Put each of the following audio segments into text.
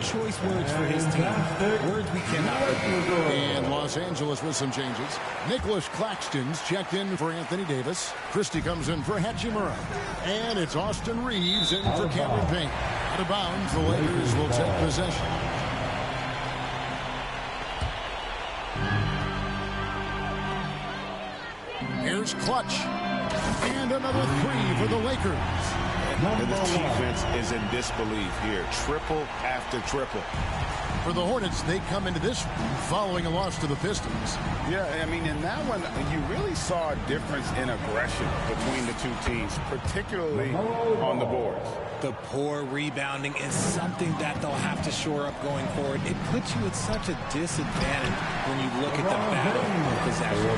choice words for his team. Words we cannot repeat. And Los Angeles with some changes. Nicholas Claxton's checked in for Anthony Davis. Christie comes in for Hachimura. And it's Austin Reeves in for Cameron Payne. Out of bounds, the Lakers will take possession. Here's Clutch. And another three for the Lakers. And the defense is in disbelief here. Triple after triple. For the Hornets, they come into this following a loss to the Pistons. Yeah, I mean, in that one, you really saw a difference in aggression between the two teams, particularly on the boards. The poor rebounding is something that they'll have to shore up going forward. It puts you at such a disadvantage when you look at the battle of possession.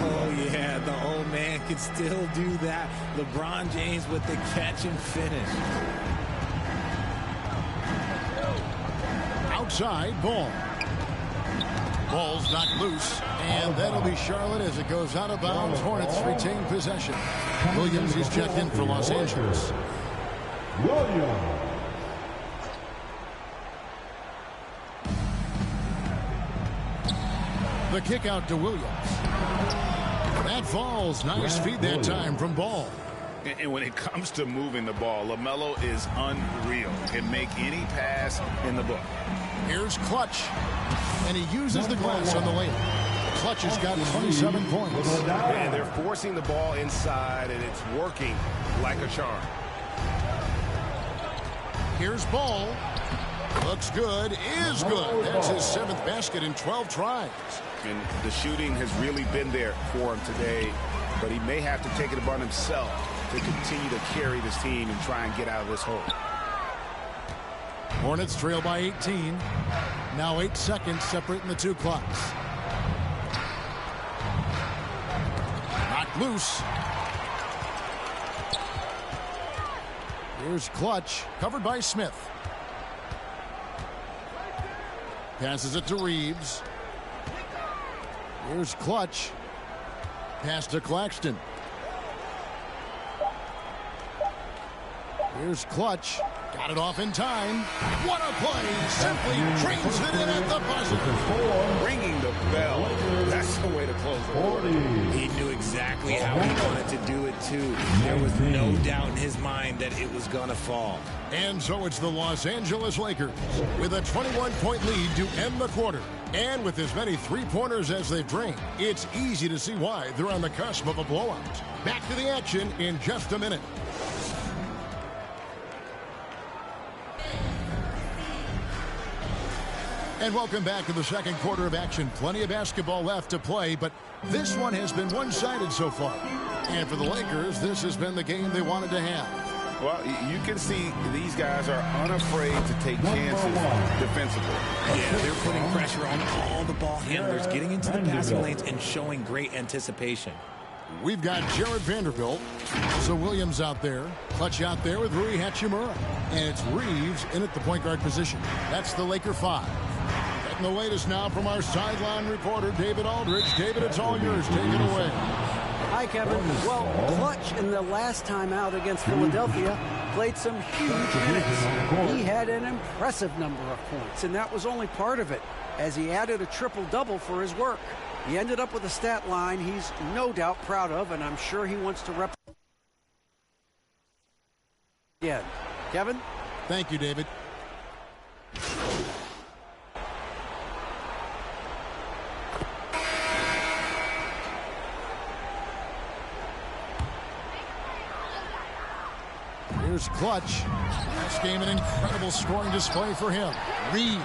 Oh, yeah, the old man can still do that. LeBron James with the catch and finish. Outside, Ball. Ball's knocked loose, and that'll be Charlotte as it goes out of bounds. Hornets retain possession. Williams is checked in for Los Angeles. The kick out to Williams. That falls. Nice feed that time from Ball. And when it comes to moving the ball, LaMelo is unreal. Can make any pass in the book. Here's Clutch. And he uses the glass on the layup. Clutch has got 27 points. And they're forcing the ball inside, and it's working like a charm. Here's Ball. Looks good. Is good. That's his 7th basket in 12 tries. And the shooting has really been there for him today, but he may have to take it upon himself to continue to carry this team and try and get out of this hole. Hornets trail by 18. Now 8 seconds separating the two clocks. Knocked loose. Here's Clutch, covered by Smith. Passes it to Reeves. Here's Clutch. Pass to Claxton. Here's Clutch. Got it off in time. What a play. Simply trains it in at the buzzer. Ringing the bell. That's the way to close it. He knew exactly how he wanted to do it, too. There was no doubt in his mind that it was going to fall. And so it's the Los Angeles Lakers with a 21-point lead to end the quarter. And with as many three-pointers as they've drained, it's easy to see why they're on the cusp of a blowout. Back to the action in just a minute. And welcome back to the second quarter of action. Plenty of basketball left to play, but this one has been one-sided so far. And for the Lakers, this has been the game they wanted to have. Well, you can see these guys are unafraid to take chances defensively. Yeah, they're putting pressure on all the ball handlers, getting into the passing lanes and showing great anticipation. We've got Jared Vanderbilt. So Williams out there. Clutch out there with Rui Hachimura. And it's Reeves in at the point guard position. That's the Laker 5. Getting the latest now from our sideline reporter, David Aldridge. David, it's all yours. Take it away. Hi, Kevin. Well, Clutch in the last time out against Philadelphia played some huge minutes. He had an impressive number of points, and that was only part of it, as he added a triple-double for his work. He ended up with a stat line he's no doubt proud of, and I'm sure he wants to replicate again. Kevin? Thank you, David. Here's Clutch. Last game, an incredible scoring display for him. Reeves.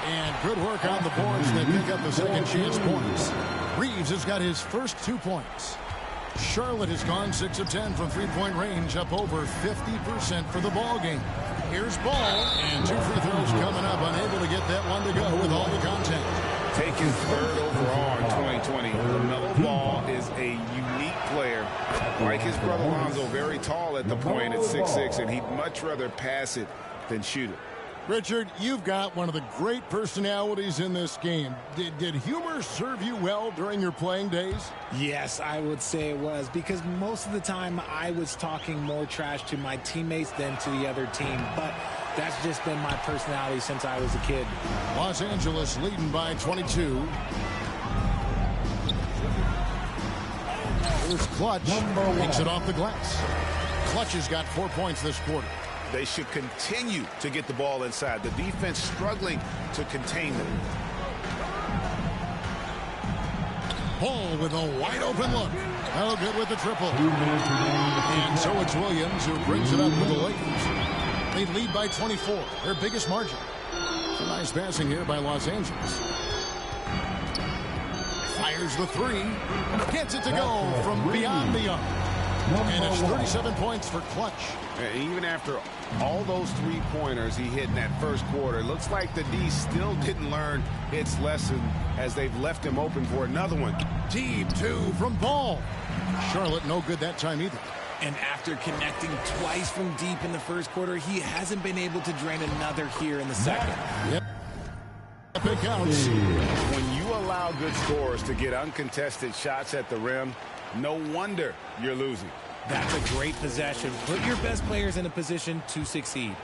And good work on the boards. They pick up the second chance points. Reeves has got his first 2 points. Charlotte has gone 6 of 10 from three-point range, up over 50% for the ball game. Here's Ball. And 2 free throws coming up. Unable to get that one to go with all the contact. Taking 3rd overall in 2020, LaMelo Ball is a unique player. Like his brother Lonzo, very tall at the point at 6'6", and he'd much rather pass it than shoot it. Richard, you've got one of the great personalities in this game. Did humor serve you well during your playing days? Yes, I would say it was, because most of the time I was talking more trash to my teammates than to the other team. But That's just been my personality since I was a kid. Los Angeles leading by 22. Here's Clutch. Takes it off the glass. Clutch has got 4 points this quarter. They should continue to get the ball inside. The defense struggling to contain them. Paul with a wide open look. Oh, good with the triple. And so it's Williams who brings it up with the Lakers. They lead by 24, their biggest margin. It's a nice passing here by Los Angeles. Fires the three. Gets it to go from beyond the arc. And it's 37 points for Clutch. Even after all those three-pointers he hit in that first quarter, looks like the D still didn't learn its lesson as they've left him open for another one. Deep two from Ball. Charlotte no good that time either. And after connecting twice from deep in the first quarter, he hasn't been able to drain another here in the second. Yep. It counts. When you allow good scorers to get uncontested shots at the rim, no wonder you're losing. That's a great possession. Put your best players in a position to succeed.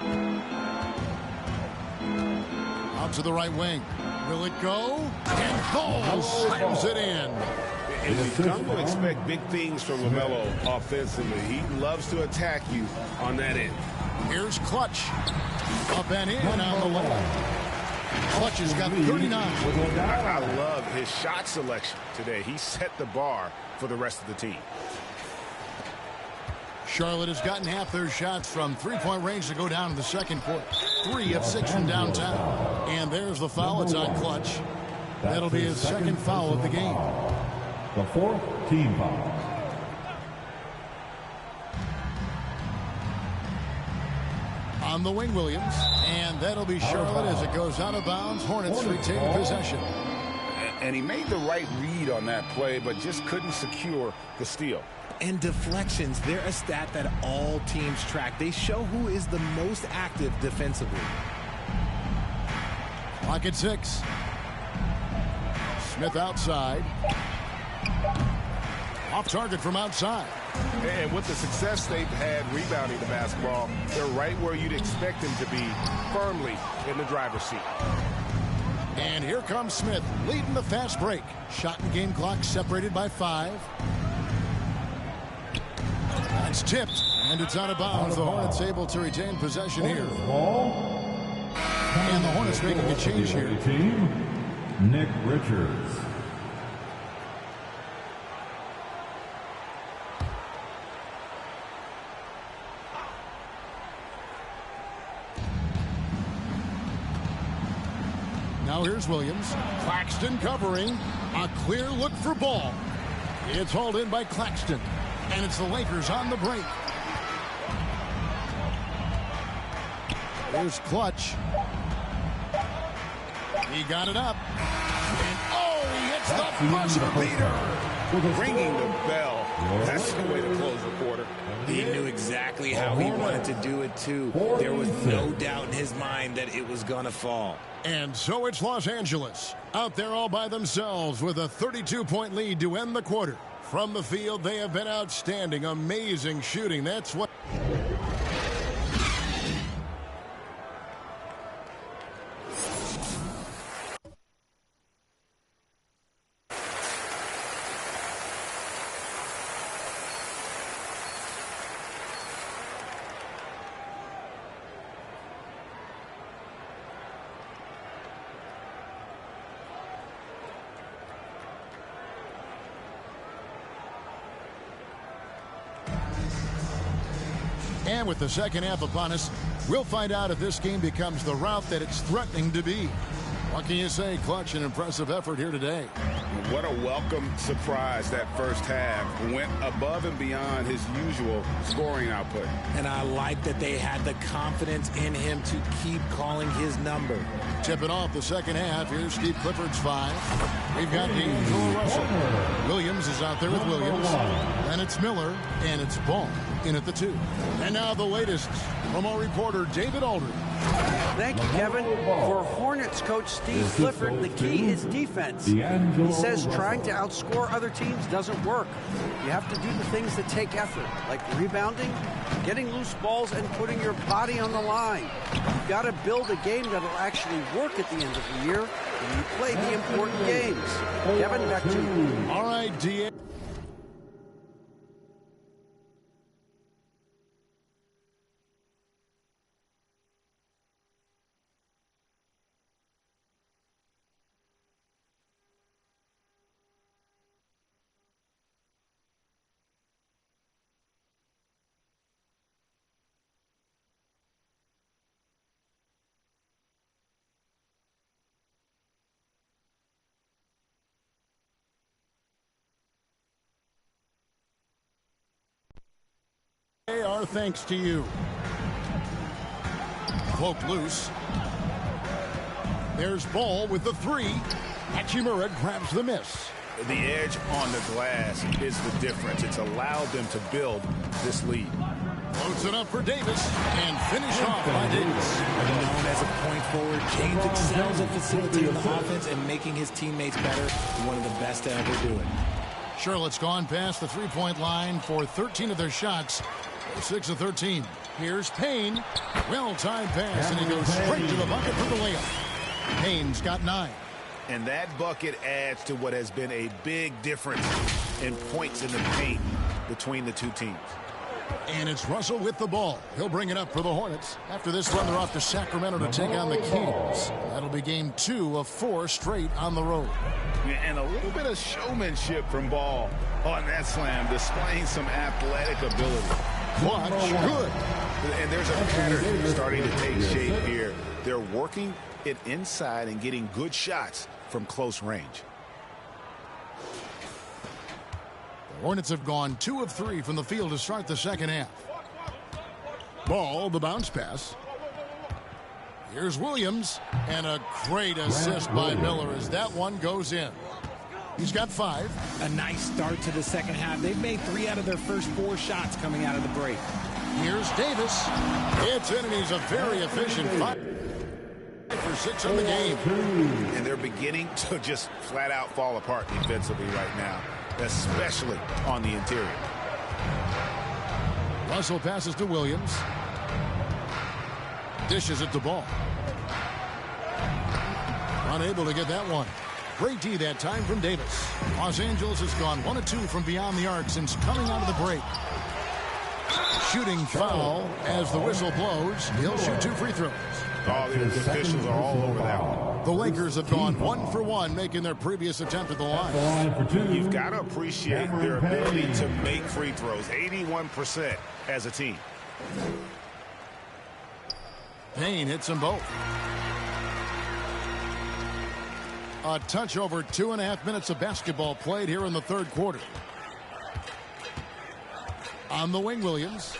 Out to the right wing. Will it go? And Ball slams it in. And you've come to expect big things from LaMelo offensively. He loves to attack you on that end. Here's Clutch. Up and in on the lane. Clutch has got 39. I love his shot selection today. He set the bar for the rest of the team. Charlotte has gotten half their shots from three-point range to go down in the second quarter. 3 of 6 from downtown. And there's the foul. It's on Clutch. That'll be his second foul of the game. The 4th team foul. On the wing, Williams. And that'll be Charlotte as it goes out of bounds. Hornets retain possession. And he made the right read on that play, but just couldn't secure the steal. And deflections, they're a stat that all teams track. They show who is the most active defensively. Clock at 6. Smith outside. Off target from outside. And with the success they've had rebounding the basketball, they're right where you'd expect them to be, firmly in the driver's seat. And here comes Smith, leading the fast break. Shot and game clock separated by 5. That's tipped, and it's out of bounds. The Hornets able to retain possession here. And the Hornets making a change here. Nick Richards. Now here's Williams. Claxton covering. A clear look for Ball. It's hauled in by Claxton. And it's the Lakers on the break. Here's Clutch. He got it up. And oh, he hits the buzzer beater. Ringing the bell. That's the way to close the quarter. He knew exactly how he wanted to do it, too. There was no doubt in his mind that it was going to fall. And so it's Los Angeles out there all by themselves with a 32-point lead to end the quarter. From the field, they have been outstanding. Amazing shooting. That's what... And with the second half upon us, we'll find out if this game becomes the route that it's threatening to be. What can you say? Clutch, an impressive effort here today. What a welcome surprise that first half. Went above and beyond his usual scoring output. And I like that they had the confidence in him to keep calling his number. Tipping off the second half. Here's Steve Clifford's 5. We've got D'Angelo Russell. Williams is out there with Williams. Then it's Miller, and it's Ball. in at the 2. And now the latest from our reporter, David Aldridge. Thank you, Kevin. For Hornets coach Steve Clifford, the key is defense. He says trying to outscore other teams doesn't work. You have to do the things that take effort, like rebounding, getting loose balls, and putting your body on the line. You've got to build a game that'll actually work at the end of the year when you play the important games. Kevin, back to you. All right, D.A. Our thanks to you. Poke loose. There's Ball with the 3. Hachimura grabs the miss. The edge on the glass is the difference. It's allowed them to build this lead. Loads it up for Davis and finish off by Davis. Known as a point forward, James excels at facilitating the offense and making his teammates better. One of the best to ever do it. Charlotte's gone past the three-point line for 13 of their shots. 6 of 13. Here's Payne. Well-timed pass, and he goes straight to the bucket for the layup. Payne's got 9. And that bucket adds to what has been a big difference in points in the paint between the two teams. And it's Russell with the ball. He'll bring it up for the Hornets. After this run, they're off to Sacramento to take on the Kings. That'll be game 2 of 4 straight on the road. And a little bit of showmanship from Ball on that slam, displaying some athletic ability. Clutch, good. And there's a pattern starting to take shape here. They're working it inside and getting good shots from close range. The Hornets have gone 2 of 3 from the field to start the second half. Ball, the bounce pass. Here's Williams, and a great assist by Miller as that one goes in. He's got 5. A nice start to the second half. They've made 3 out of their first 4 shots coming out of the break. Here's Davis. It's in, and he's a very efficient 5 for 6 on the game. And they're beginning to just flat out fall apart defensively right now, especially on the interior. Russell passes to Williams. Dishes it to Ball. Unable to get that one. Great D that time from Davis. Los Angeles has gone 1 of 2 from beyond the arc since coming out of the break. Shooting foul as the whistle blows. He'll shoot 2 free throws. Oh, the officials are all over that one. The Lakers have gone 1 for 1, making their previous attempt at the line. You've got to appreciate their ability to make free throws. 81% as a team. Payne hits them both. A touch over 2.5 minutes of basketball played here in the third quarter. On the wing, Williams.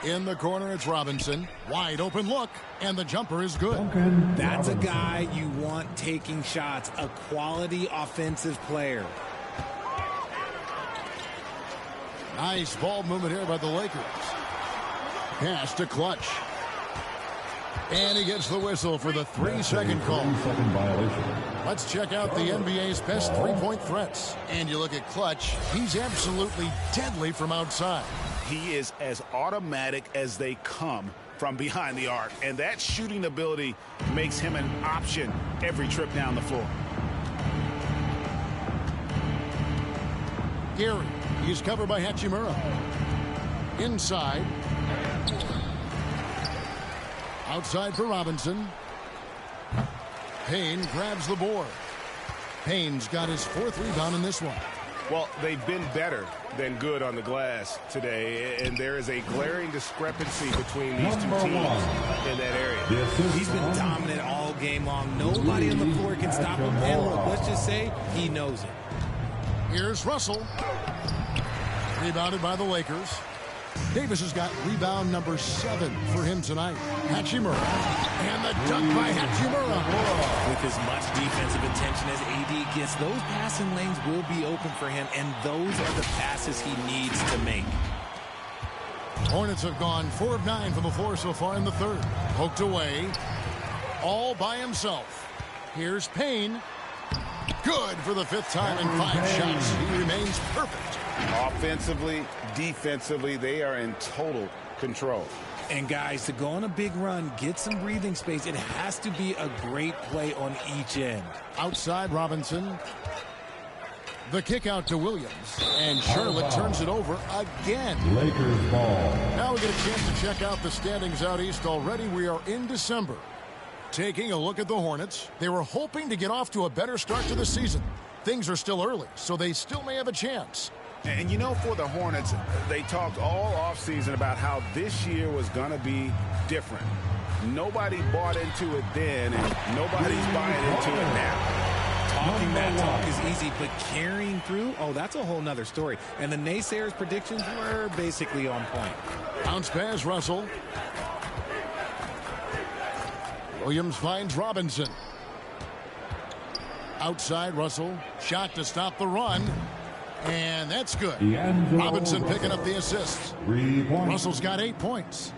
In the corner, it's Robinson. Wide open look, and the jumper is good. That's a guy you want taking shots, a quality offensive player. Nice ball movement here by the Lakers. Pass to Clutch. And he gets the whistle for the 3-second call. Let's check out the NBA's best three-point threats. And you look at Clutch, he's absolutely deadly from outside. He is as automatic as they come from behind the arc. And that shooting ability makes him an option every trip down the floor. Gary, he's covered by Hachimura. Inside. Outside for Robinson. Payne grabs the board. Payne's got his 4th rebound in this one. Well, they've been better than good on the glass today, and there is a glaring discrepancy between these two teams in that area. He's been dominant all game long. Nobody on the floor can stop him. And look, let's just say he knows it. Here's Russell. Rebounded by the Lakers. Davis has got rebound number 7 for him tonight. Hachimura. And the dunk by Hachimura. With as much defensive attention as AD gets, those passing lanes will be open for him, and those are the passes he needs to make. Hornets have gone 4 of 9 from the floor so far in the third. Poked away. All by himself. Here's Payne. Good for the 5th time in 5 shots. He remains perfect. Offensively, defensively, they are in total control. And guys, to go on a big run, get some breathing space, it has to be a great play on each end. Outside Robinson. The kick out to Williams. And Charlotte turns it over again. Lakers ball. Now we get a chance to check out the standings out east already. We are in December. Taking a look at the Hornets. They were hoping to get off to a better start to the season. Things are still early, so they still may have a chance. And you know, for the Hornets, they talked all offseason about how this year was going to be different. Nobody bought into it then, and nobody's buying into it now. Talking that talk is easy, but carrying through, oh, that's a whole nother story. And the naysayers' predictions were basically on point. Bounce pass, Russell. Williams finds Robinson. Outside, Russell. Shot to stop the run. And that's good. Robinson picking up the assist. Russell's got 8 points.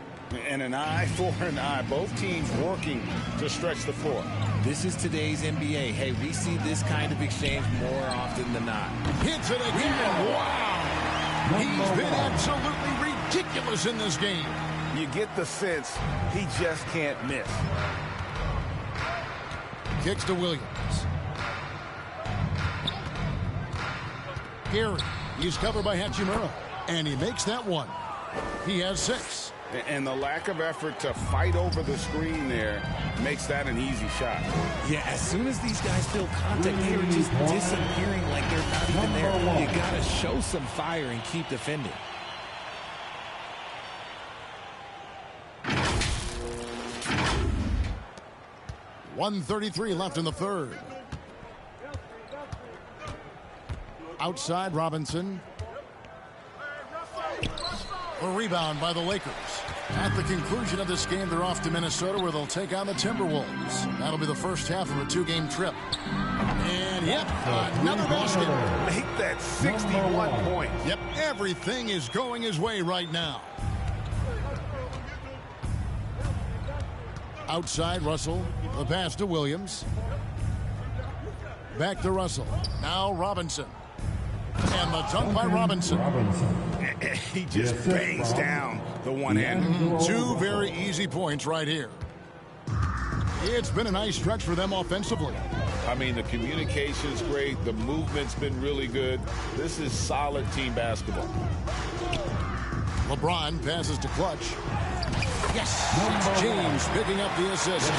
And an eye for an eye. Both teams working to stretch the floor. This is today's NBA. Hey, we see this kind of exchange more often than not. Hits it again. Wow. He's been absolutely ridiculous in this game. You get the sense he just can't miss. Kicks to Williams. Gary. He's covered by Hachimura. And he makes that one. He has 6. And the lack of effort to fight over the screen there makes that an easy shot. Yeah, as soon as these guys feel contact, they are just disappearing like they're not even there. You got to show some fire and keep defending. .133 left in the third. Outside, Robinson. A rebound by the Lakers. At the conclusion of this game, they're off to Minnesota, where they'll take on the Timberwolves. That'll be the first half of a 2-game trip. And, yep, another basket. Make that 61 points. Yep, everything is going his way right now. Outside, Russell. The pass to Williams. Back to Russell. Now Robinson. And the dunk by Robinson. He just bangs down the one-hand. 2 very easy points right here. It's been a nice stretch for them offensively. I mean, the communication's great. The movement's been really good. This is solid team basketball. LeBron passes to Clutch. Yes, it's James picking up the assist.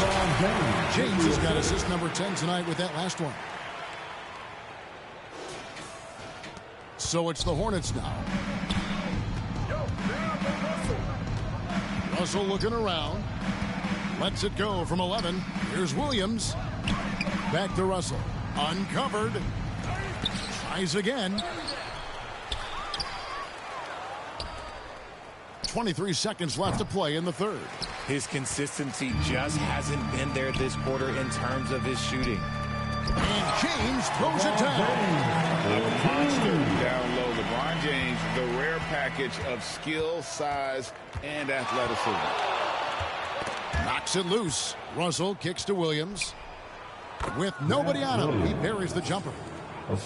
James has got assist number 10 tonight with that last one. So it's the Hornets now. Russell looking around. Lets it go from 11. Here's Williams. Back to Russell. Uncovered. Tries again. 23 seconds left to play in the third. His consistency just hasn't been there this quarter in terms of his shooting. And James throws it down. A monster down low. LeBron James, the rare package of skill, size, and athleticism. Knocks it loose. Russell kicks to Williams. With nobody on him, he parries the jumper.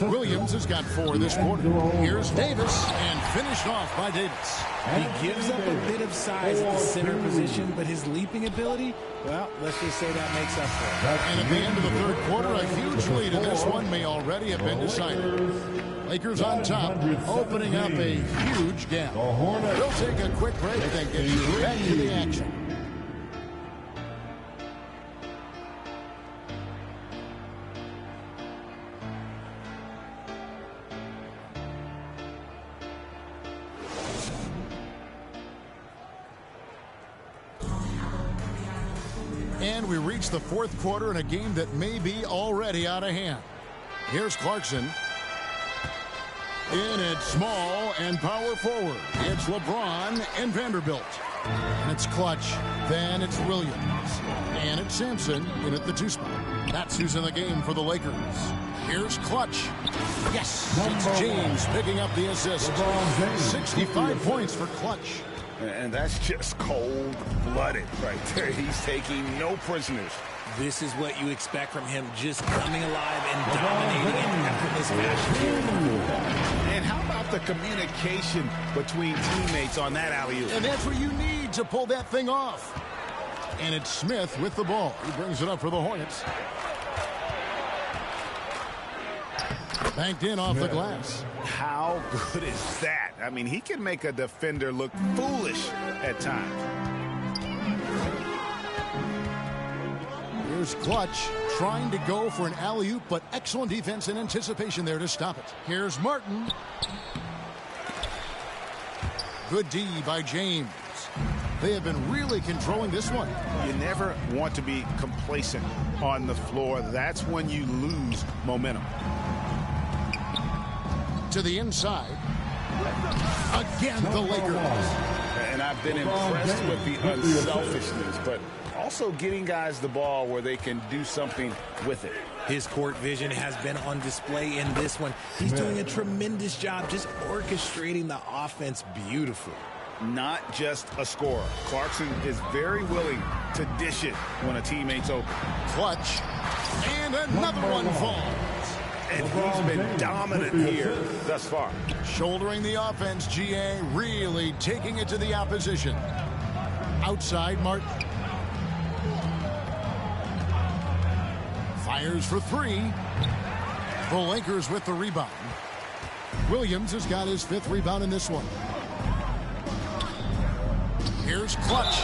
Williams has got 4 this quarter. Here's Davis, and finished off by Davis. He gives up a bit of size at the center position, but his leaping ability, well, let's just say that makes up for it. And at the end of the third quarter, a huge lead in this one may already have been decided. Lakers on top, opening up a huge gap. We'll take a quick break and get you back to the action. And we reach the fourth quarter in a game that may be already out of hand. Here's Clarkson. In at small and power forward. It's LeBron and Vanderbilt. And it's Clutch. Then it's Williams. And it's Sampson in at the 2 spot. That's who's in the game for the Lakers. Here's Clutch. Yes, it's James picking up the assist. 65 points for Clutch. And that's just cold-blooded right there. He's taking no prisoners. This is what you expect from him, just coming alive and dominating in effortless fashion here in the fourth. And how about the communication between teammates on that alley-oop? And that's what you need to pull that thing off. And it's Smith with the ball. He brings it up for the Hornets. Banked in off the glass. How good is that? I mean, he can make a defender look foolish at times. Here's Clutch trying to go for an alley-oop, but excellent defense and anticipation there to stop it. Here's Martin. Good D by James. They have been really controlling this one. You never want to be complacent on the floor. That's when you lose momentum. To the inside. Again, the Lakers. And I've been impressed with the unselfishness, but also getting guys the ball where they can do something with it. His court vision has been on display in this one. He's doing a tremendous job just orchestrating the offense beautifully. Not just a scorer. Clarkson is very willing to dish it when a teammate's open. Clutch. And another one falls. And he's been dominant here thus far. Shouldering the offense, GA really taking it to the opposition. Outside, Martin. Fires for three. The Lakers with the rebound. Williams has got his 5th rebound in this one. Here's Clutch.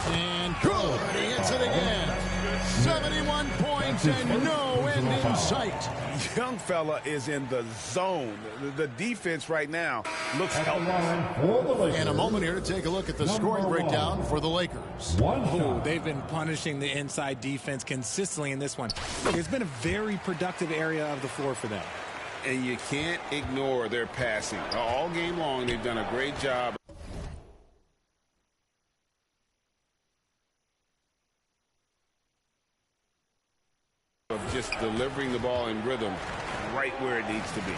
And good. He hits it again. 71 points and no end in sight. Young fella is in the zone. The defense right now looks helpless. And a moment here to take a look at the scoring breakdown for the Lakers. Oh, they've been punishing the inside defense consistently in this one. Look, it's been a very productive area of the floor for them. And you can't ignore their passing. All game long, they've done a great job of just delivering the ball in rhythm right where it needs to be.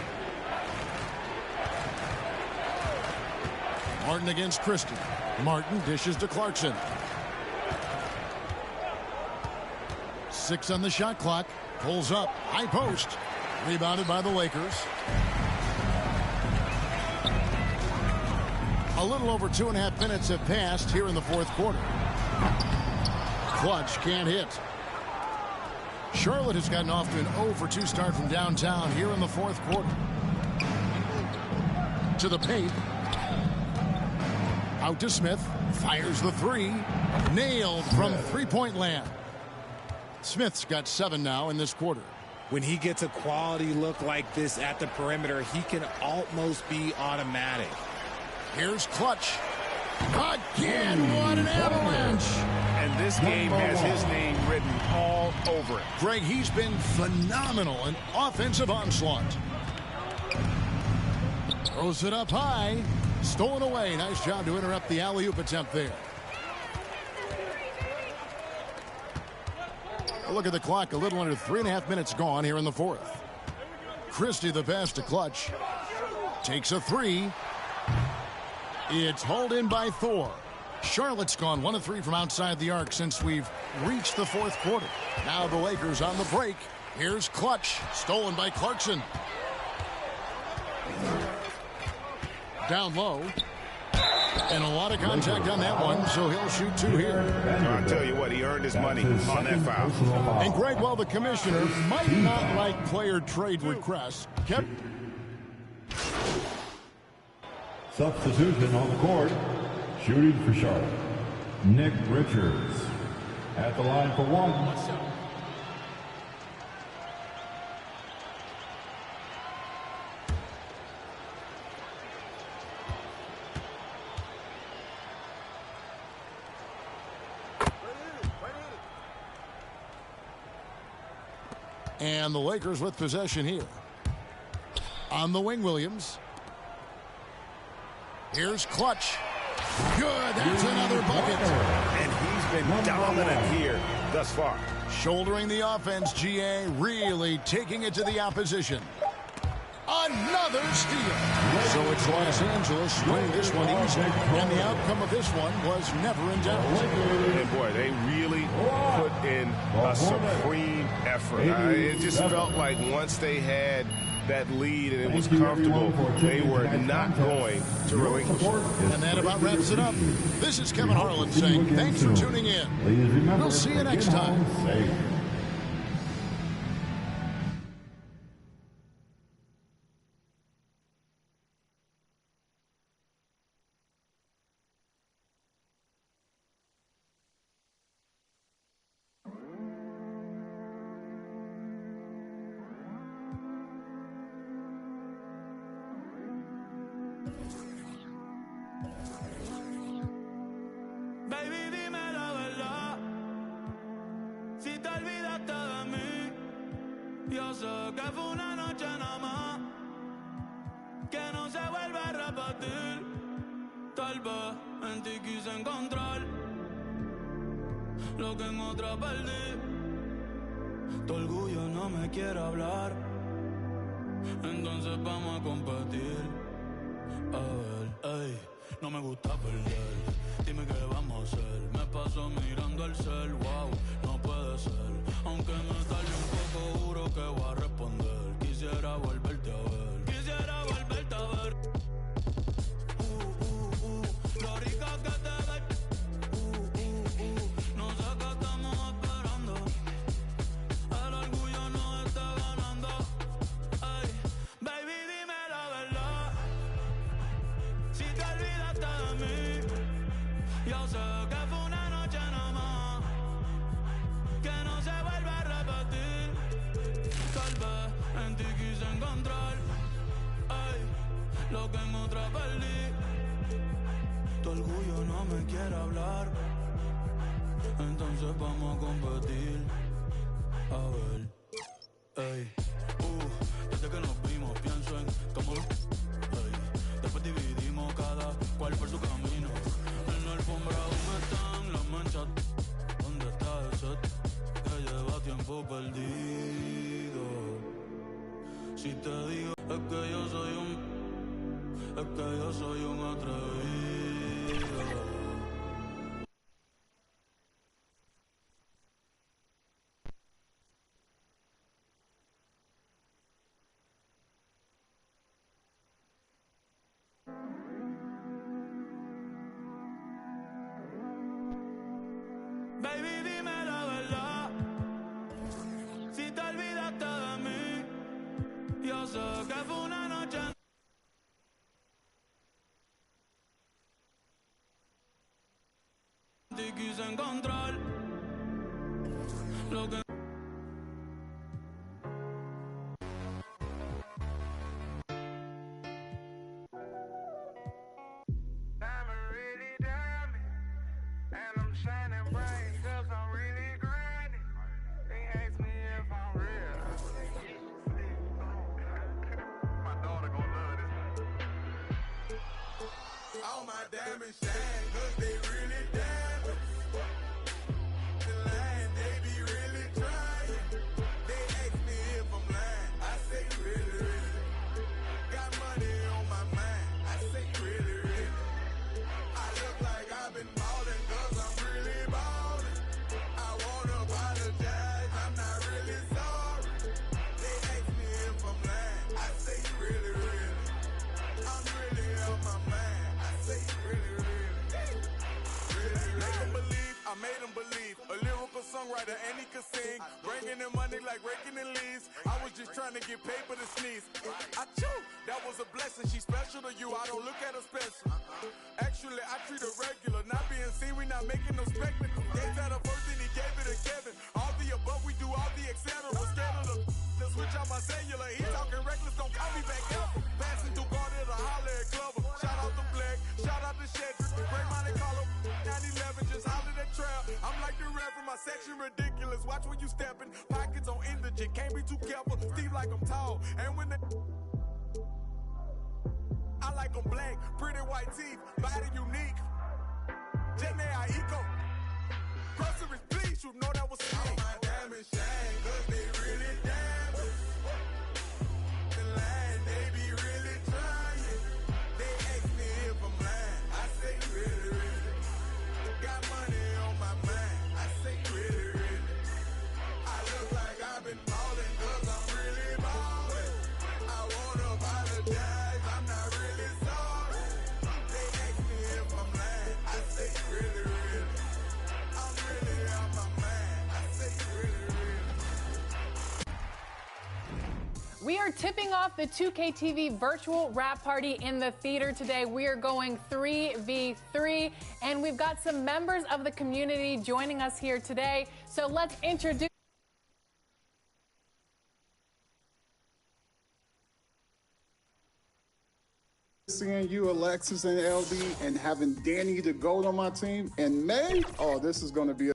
Martin against Christie. Martin dishes to Clarkson. 6 on the shot clock. Pulls up. High post. Rebounded by the Lakers. A little over 2.5 minutes have passed here in the fourth quarter. Clutch can't hit. Charlotte has gotten off to an 0 for 2 start from downtown here in the fourth quarter. To the paint. Out to Smith. Fires the 3. Nailed from three-point land. Smith's got 7 now in this quarter. When he gets a quality look like this at the perimeter, he can almost be automatic. Here's Clutch. Again, what an avalanche. And this game has his name written all over it. Greg, he's been phenomenal in offensive onslaught. Throws it up high. Stolen away. Nice job to interrupt the alley-oop attempt there. A look at the clock. A little under 3.5 minutes gone here in the fourth. Christie the pass to Clutch. Takes a 3. It's hauled in by Thor. Charlotte's gone 1 of 3 from outside the arc since we've reached the fourth quarter. Now the Lakers on the break. Here's Clutch. Stolen by Clarkson. Down low. And a lot of contact on that one, so he'll shoot 2 here. I'll tell you what, he earned his money on that foul. And Greg, while the commissioner might not like player trade requests, kept... Substitution on the court. Shooting for Charlotte. Nick Richards at the line for 1. And the Lakers with possession here. On the wing, Williams. Here's Clutch. Good. That's another bucket. And he's been dominant here thus far. Shouldering the offense, GA really taking it to the opposition. Another steal. So it's Los Angeles winning this one easy. And the outcome of this one was never in doubt. And boy, they really put in a supreme effort. It just felt like once they had that lead and it was comfortable, they were not going to relinquish it. And that about wraps it up. This is Kevin Harlan saying thanks for tuning in. We'll see you next time. Baby, dime la verdad. Si te olvidaste de mí, yo sé que fue una noche nada más, que no se vuelve a repetir. Tal vez en ti quise encontrar lo que en otra perdí. Tu orgullo no me quiere hablar, entonces vamos a competir. A ver, ey, no me gusta perder. Dime qué vamos a hacer. Me paso mirando el cel, wow, no puede ser. Aunque me sale un poco duro que voy a responder. Quisiera volverte a ver. Quisiera volverte a ver. Lo rica que te ves. No sé qué estamos esperando. El orgullo no está ganando. Ay, baby, dime la verdad. Si te olvidaste de mí, yo sé que fue una noche nada más, que no se vuelve a repetir. Tal vez en ti quise encontrar, ay, lo que en otra perdí. Tu orgullo no me quiere hablar, entonces vamos a competir. A ver, ey, desde que nos vimos pienso en cómo, ey, después dividimos cada cual por su camino. En la alfombra aún están las manchas. ¿Dónde está ese que lleva tiempo perdido? Si te digo es que yo soy un atrevido. Baby, dime la verdad. Si te olvidaste de mí, yo sé que fue una noche. Te quise encontrar lo que. All my diamonds shine, cause they really diamonds. The line, they be really trying. They ask me if I'm lying, I say really, really. Got money on my mind, I say really, really. I look like I've been ballin' cause I'm really ballin'. I wanna apologize, I'm not really sorry. They ask me if I'm lying, I say really, really. I'm really on my mind. I made him believe, a lyrical songwriter and he could sing, bringing in money like raking in leaves. I was just trying to get paper to sneeze. I chew, that was a blessing. She's special to you, I don't look at her special. Actually, I treat her regular, not being seen, we not making no spectacle. Gave that a first and he gave it to Kevin. All the above, we do all the etc. Scared of the switch on my cellular. He talking reckless, don't call me back ever. Passing through guard at a holler at Glover. Shout out to Black, shout out to Shedrick, Great Monte Carlo, 911, just hollered at Trail. I'm like the Reverend, my section ridiculous. Watch when you steppin', pockets on indigent, can't be too careful. Steve like I'm tall, and when they I like them black, pretty white teeth, body unique. Jenny I eco. Groceries, please, you know that was me. All my diamonds shine, cause they really diamonds. The line, they tipping off the 2K TV virtual rap party in the theater today. We are going 3v3, and we've got some members of the community joining us here today. So let's introduce. Seeing you, Alexis and LB, and having Danny the GOAT on my team in May, oh, this is going to be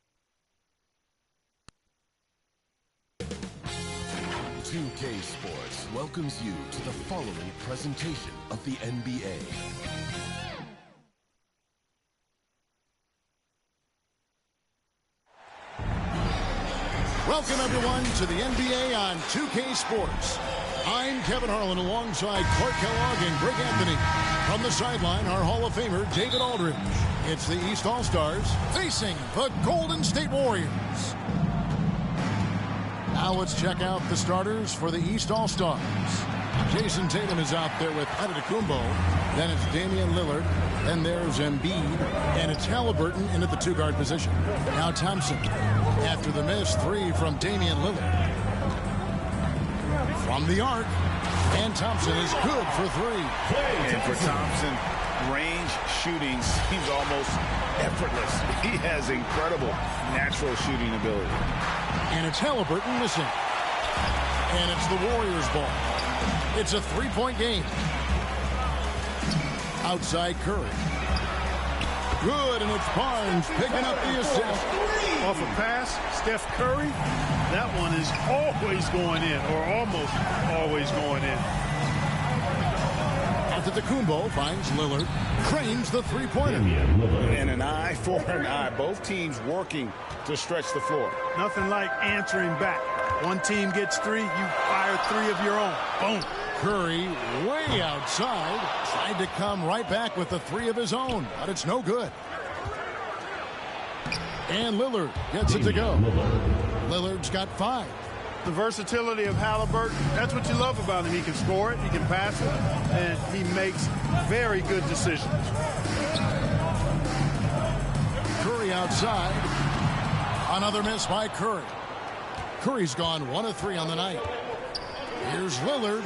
2K Sports welcomes you to the following presentation of the NBA. Welcome, everyone, to the NBA on 2K Sports. I'm Kevin Harlan alongside Clark Kellogg and Greg Anthony. From the sideline, our Hall of Famer, David Aldridge. It's the East All-Stars facing the Golden State Warriors. Now let's check out the starters for the East All-Stars. Jason Tatum is out there with Antetokounmpo. Then it's Damian Lillard. Then there's Embiid. And it's Halliburton in at the two-guard position. Now Thompson. After the missed three from Damian Lillard. From the arc. And Thompson is good for three. And for Thompson, range shooting seems almost effortless. He has incredible natural shooting ability. And it's Halliburton missing. And it's the Warriors' ball. It's a three-point game. Outside Curry. Good, and it's Barnes picking up the assist. Off a pass, Steph Curry. That one is always going in, or almost always going in. Antetokounmpo finds Lillard. Cranes the three-pointer. And an eye for an eye. Both teams working to stretch the floor. Nothing like answering back. One team gets three, you fire three of your own. Boom. Curry way outside. Tried to come right back with the three of his own, but it's no good. And Lillard gets it to go. Lillard's got 5. The versatility of Halliburton, that's what you love about him. He can score it, he can pass it, and he makes very good decisions. Curry outside. Another miss by Curry. Curry's gone 1 of 3 on the night. Here's Lillard.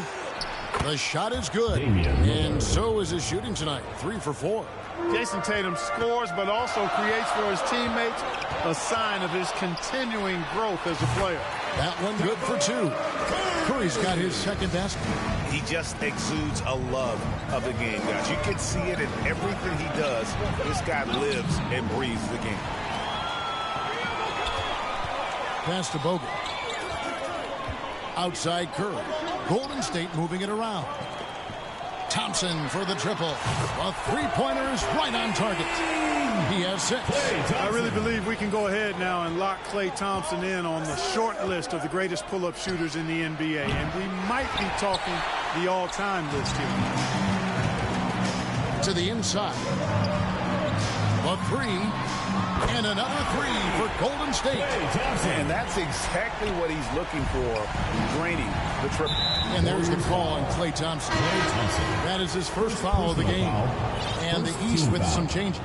The shot is good. And so is his shooting tonight. 3 for 4. Jason Tatum scores, but also creates for his teammates a sign of his continuing growth as a player. That one good for 2. Curry's got his second basket. He just exudes a love of the game, guys. You can see it in everything he does. This guy lives and breathes the game. Pass to Bogut. Outside Curry. Golden State moving it around. Thompson for the triple. A three-pointer is right on target. He has 6. I really believe we can go ahead now and lock Klay Thompson in on the short list of the greatest pull-up shooters in the NBA. And we might be talking the all-time list here. To the inside. A 3. And another 3 for Golden State. And that's exactly what he's looking for, draining the triple. And there's the call on Klay Thompson. That is his first foul of the game. And the East with some changes.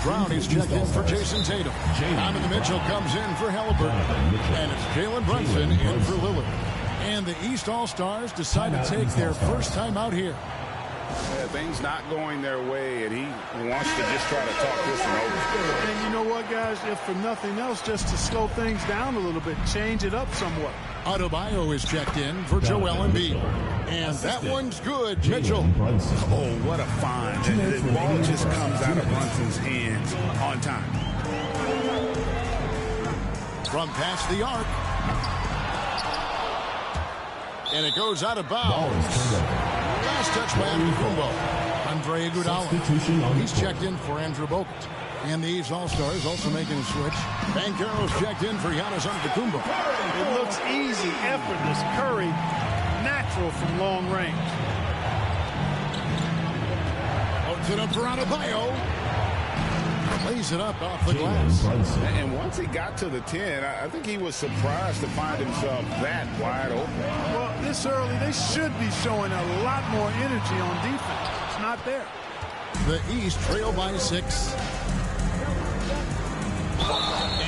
Brown is checked in for Jason Tatum. Donovan Mitchell comes in for Halliburton. And it's Jalen Brunson in for Lillard. And the East All-Stars decide to take their first time out here. Yeah, things not going their way, and he wants to just try to talk this one over. And you know what, guys? If for nothing else, just to slow things down a little bit, change it up somewhat. Adebayo is checked in for Joel Embiid. And that one's good, Mitchell. Oh, what a find. The ball just comes out of Brunson's hands on time. From past the arc. And it goes out of bounds. Last touch by Antetokounmpo. Andre Iguodala. He's checked in for Andrew Bogut. And the East All-Stars also making a switch. Banchero's checked in for Giannis Antetokounmpo. It looks easy, effortless. Curry, natural from long range. Opens it up for Adebayo. Lays it up off the glass. And once he got to the 10, I think he was surprised to find himself that wide open. Well, this early, they should be showing a lot more energy on defense. It's not there. The East trail by 6.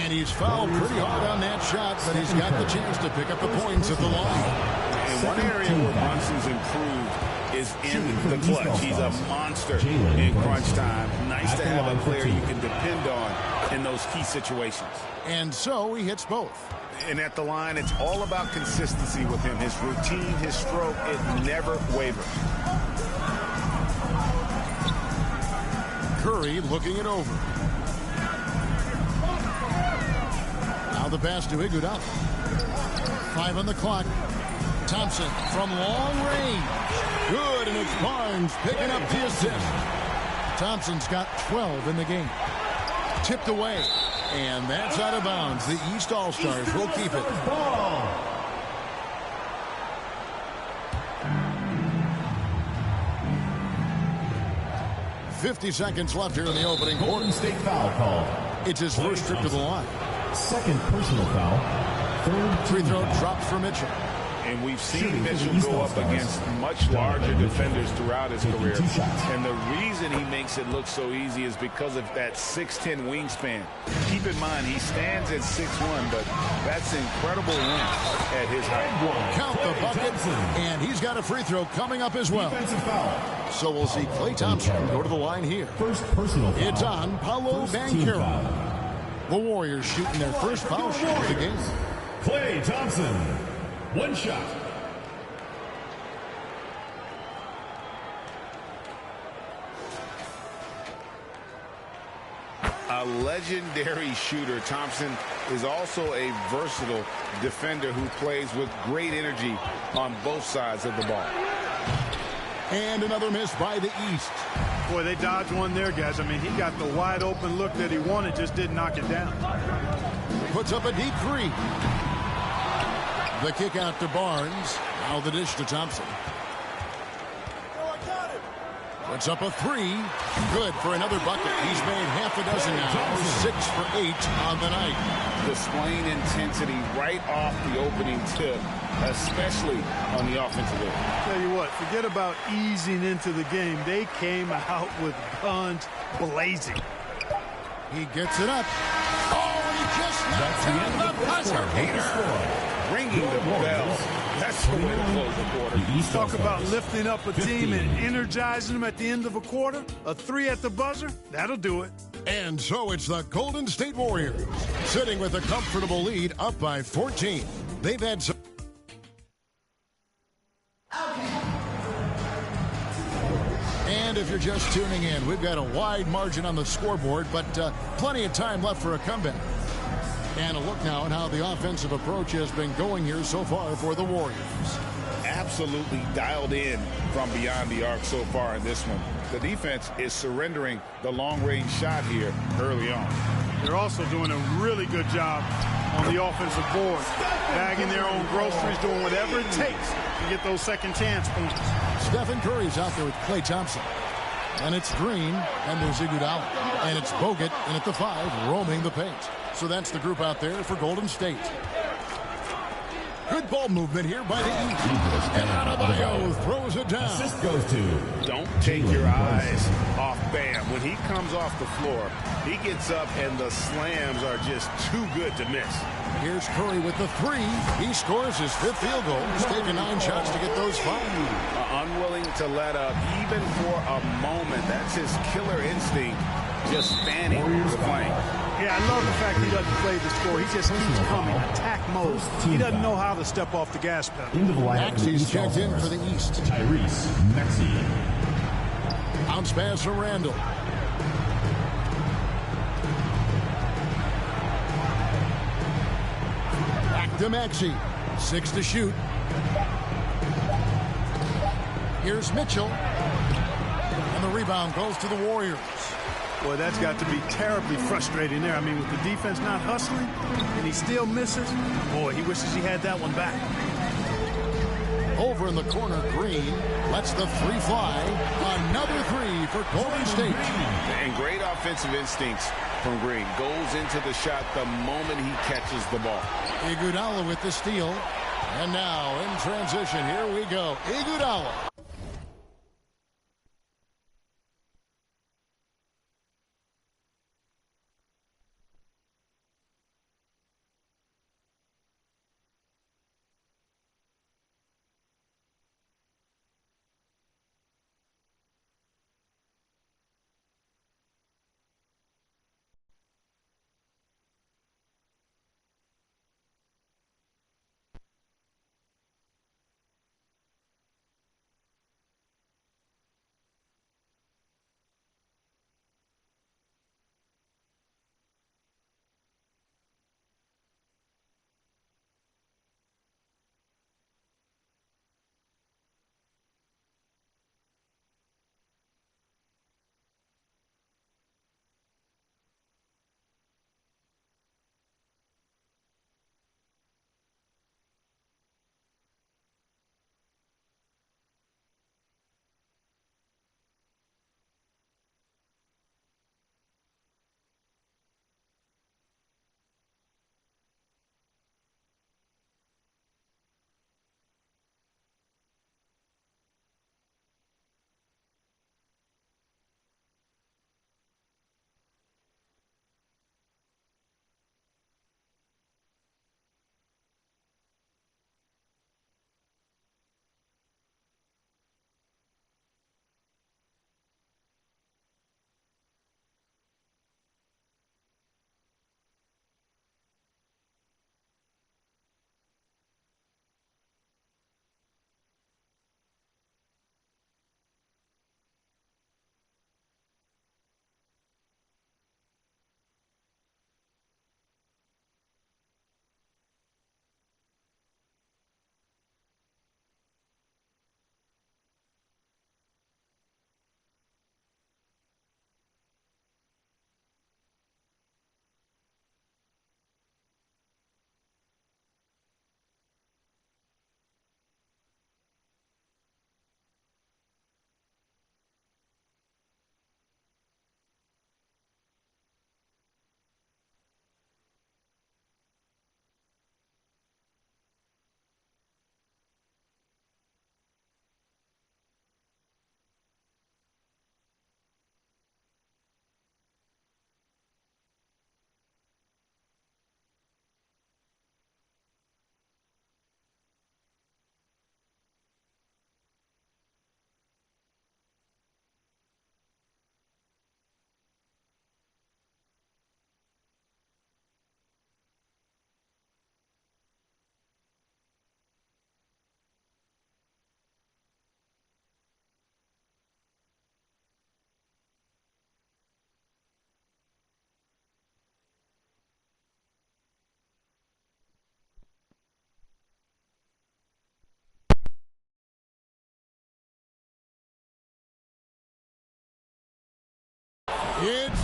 And he's fouled pretty hard on that shot, but he's got the chance to pick up the points at the line. And one area where Brunson's improved is in the clutch. He's a monster in crunch time. Nice to have a player you can depend on in those key situations. And so he hits both. And at the line, it's all about consistency with him. His routine, his stroke, it never wavers. Curry looking it over. Now the pass to Iguodala. 5 on the clock. Thompson from long range. Good, and it's Barnes picking up the assist. Thompson's got 12 in the game. Tipped away, and that's out of bounds. The East All-Stars will keep it. 50 seconds left here in the opening quarter. Golden State foul call. It's his first trip to the line. Second personal foul. Third free throw drops for Mitchell. And we've seen Mitchell go up against much larger defenders throughout his career. And the reason he makes it look so easy is because of that 6'10" wingspan. Keep in mind, he stands at 6'1", but that's incredible length at his height. Count the bucket, and he's got a free throw coming up as well. So we'll see Klay Thompson go to the line here. First personal foul. It's on Paolo Banchero. The Warriors shooting their first foul shot of the game. Klay Thompson. One shot. A legendary shooter, Thompson is also a versatile defender who plays with great energy on both sides of the ball. And another miss by the East. Boy, they dodged one there, guys. I mean, he got the wide open look that he wanted, just didn't knock it down. Puts up a deep three. The kick out to Barnes. Now the dish to Thompson. Puts up a three. Good for another bucket. He's made half a dozen now. 6 for 8 on the night. Displaying intensity right off the opening tip, especially on the offensive end. Tell you what, forget about easing into the game. They came out with guns blazing. He gets it up. Oh, he just knocked down the buzzer beater. Ringing the bell. That's the way to close the quarter. Talk about lifting up a team and energizing them at the end of a quarter. A 3 at the buzzer, that'll do it. And so it's the Golden State Warriors sitting with a comfortable lead up by 14. They've had some... And if you're just tuning in, we've got a wide margin on the scoreboard, but plenty of time left for a comeback. And a look now at how the offensive approach has been going here so far for the Warriors. Absolutely dialed in from beyond the arc so far in this one. The defense is surrendering the long-range shot here early on. They're also doing a really good job on the offensive board, bagging their own groceries, doing whatever it takes to get those second chance points. Stephen Curry's out there with Klay Thompson. And it's Green, and there's Iguodala. And it's Bogut, and at the 5, roaming the paint. So that's the group out there for Golden State. Good ball movement here by the East. And Adebayo throws it down. Assist goes to. Don't take your eyes off Bam. When he comes off the floor, he gets up and the slams are just too good to miss. Here's Curry with the 3. He scores his 5th field goal. He's taken 9 shots to get those 5. Unwilling to let up even for a moment. That's his killer instinct, just fanning the flank. Yeah, I love the fact he doesn't play the score. He just keeps coming, attack mode. He doesn't know how to step off the gas pedal. Maxey's checked in for the East. Tyrese Maxey. Bounce pass from Randall. Back to Maxey. 6 to shoot. Here's Mitchell. And the rebound goes to the Warriors. Boy, that's got to be terribly frustrating there. I mean, with the defense not hustling, and he still misses. Boy, he wishes he had that one back. Over in the corner, Green lets the 3 fly. Another 3 for Golden State. And great offensive instincts from Green. Goes into the shot the moment he catches the ball. Iguodala with the steal. And now in transition, here we go. Iguodala.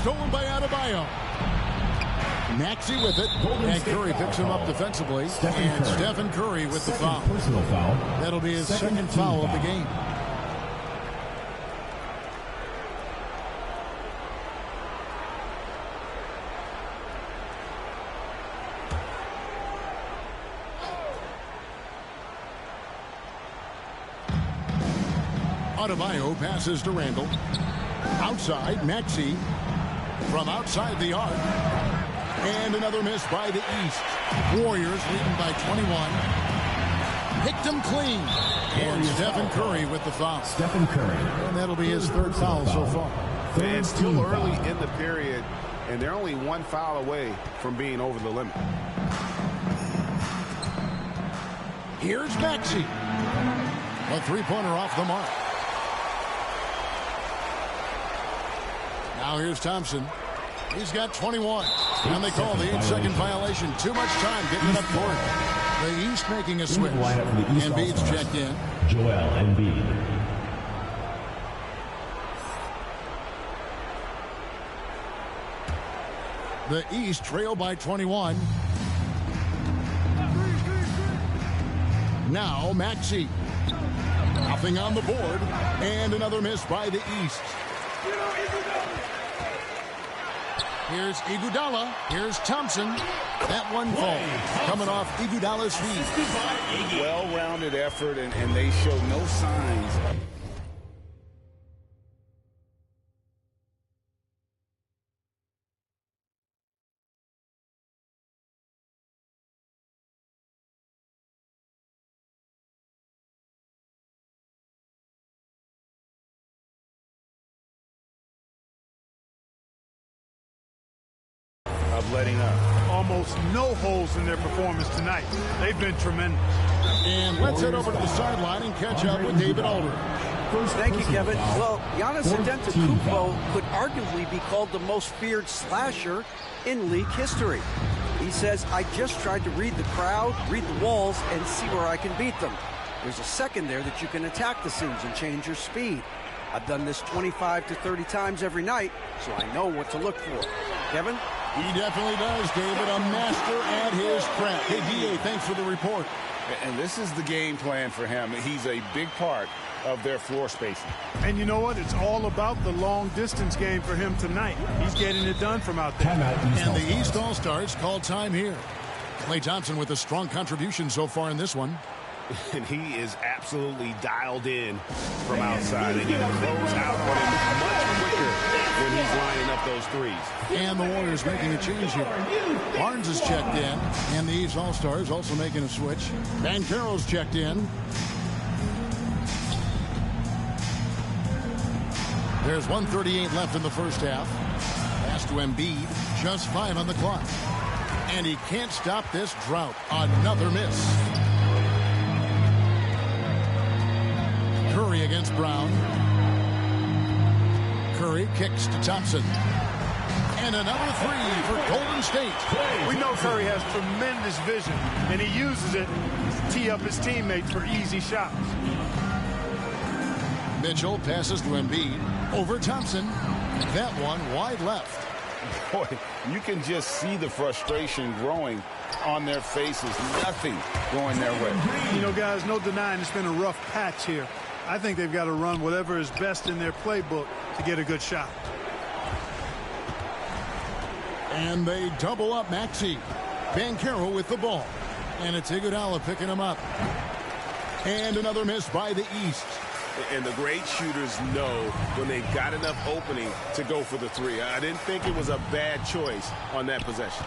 stolen by Adebayo. Maxey with it, and Curry picks him up defensively. And Stephen Curry with the foul. Personal foul. That'll be his second foul of the game. Adebayo passes to Randall. Outside, Maxey from outside the arc. And another miss by the East. Warriors leading by 21. Picked him clean. And Stephen Curry with the foul. Stephen Curry. And that'll be his third foul so far. And it's still early in the period, and they're only one foul away from being over the limit. Here's Maxey. A three-pointer off the mark. Now here's Thompson. He's got 21. And they call the 8-second violation. Too much time getting it up court. The East making a switch. Embiid's checked in. Joel Embiid. The East trail by 21. Now Maxey. Nothing on the board. And another miss by the East. Here's Iguodala. Here's Thompson. That one falls. Coming off Iguodala's feet. Well-rounded effort, and they show no signs. Of letting up. Almost no holes in their performance tonight. They've been tremendous. And let's head over to the sideline and catch up with David Aldridge. Thank you, Kevin. Well, Giannis Antetokounmpo could arguably be called the most feared slasher in league history. He says, I just tried to read the crowd, read the walls, and see where I can beat them. There's a second there that you can attack the seams and change your speed. I've done this 25 to 30 times every night, so I know what to look for. Kevin? He definitely does, David. A master at his craft. Hey, D.A., thanks for the report. And this is the game plan for him. He's a big part of their floor spacing. And you know what? It's all about the long-distance game for him tonight. He's getting it done from out there. And the East All-Stars call time here. Klay Thompson with a strong contribution so far in this one. And he is absolutely dialed in from outside. And you can close out on him much quicker when he's lining up those threes. And the Warriors making a change here. Barnes is checked in. And the East All-Stars also making a switch. Banchero's checked in. There's 1:38 left in the first half. Pass to Embiid. Just 5 on the clock. And he can't stop this drought. Another miss. Curry against Brown. Curry kicks to Thompson. And another three for Golden State. We know Curry has tremendous vision, and he uses it to tee up his teammates for easy shots. Mitchell passes to Embiid. Over Thompson. That one wide left. Boy, you can just see the frustration growing on their faces. Nothing going their way. You know, guys, no denying it's been a rough patch here. I think they've got to run whatever is best in their playbook to get a good shot. And they double up Maxey. Banchero with the ball. And it's Iguodala picking him up. And another miss by the East. And the great shooters know when they've got enough opening to go for the three. I didn't think it was a bad choice on that possession.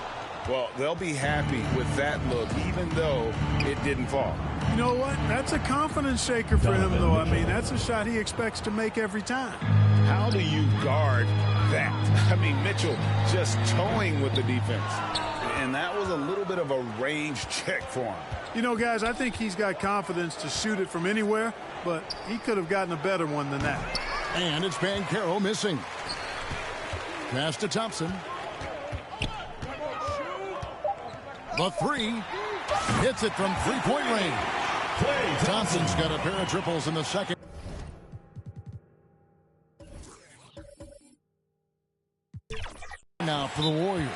Well, they'll be happy with that look, even though it didn't fall. You know what? That's a confidence shaker for him, though. I mean, that's a shot he expects to make every time. How do you guard that? I mean, Mitchell just towing with the defense. And that was a little bit of a range check for him. You know, guys, I think he's got confidence to shoot it from anywhere, but he could have gotten a better one than that. And it's Banchero missing. Pass to Thompson. The three. Hits it from three-point range. Thompson's got a pair of triples in the second. Now for the Warriors.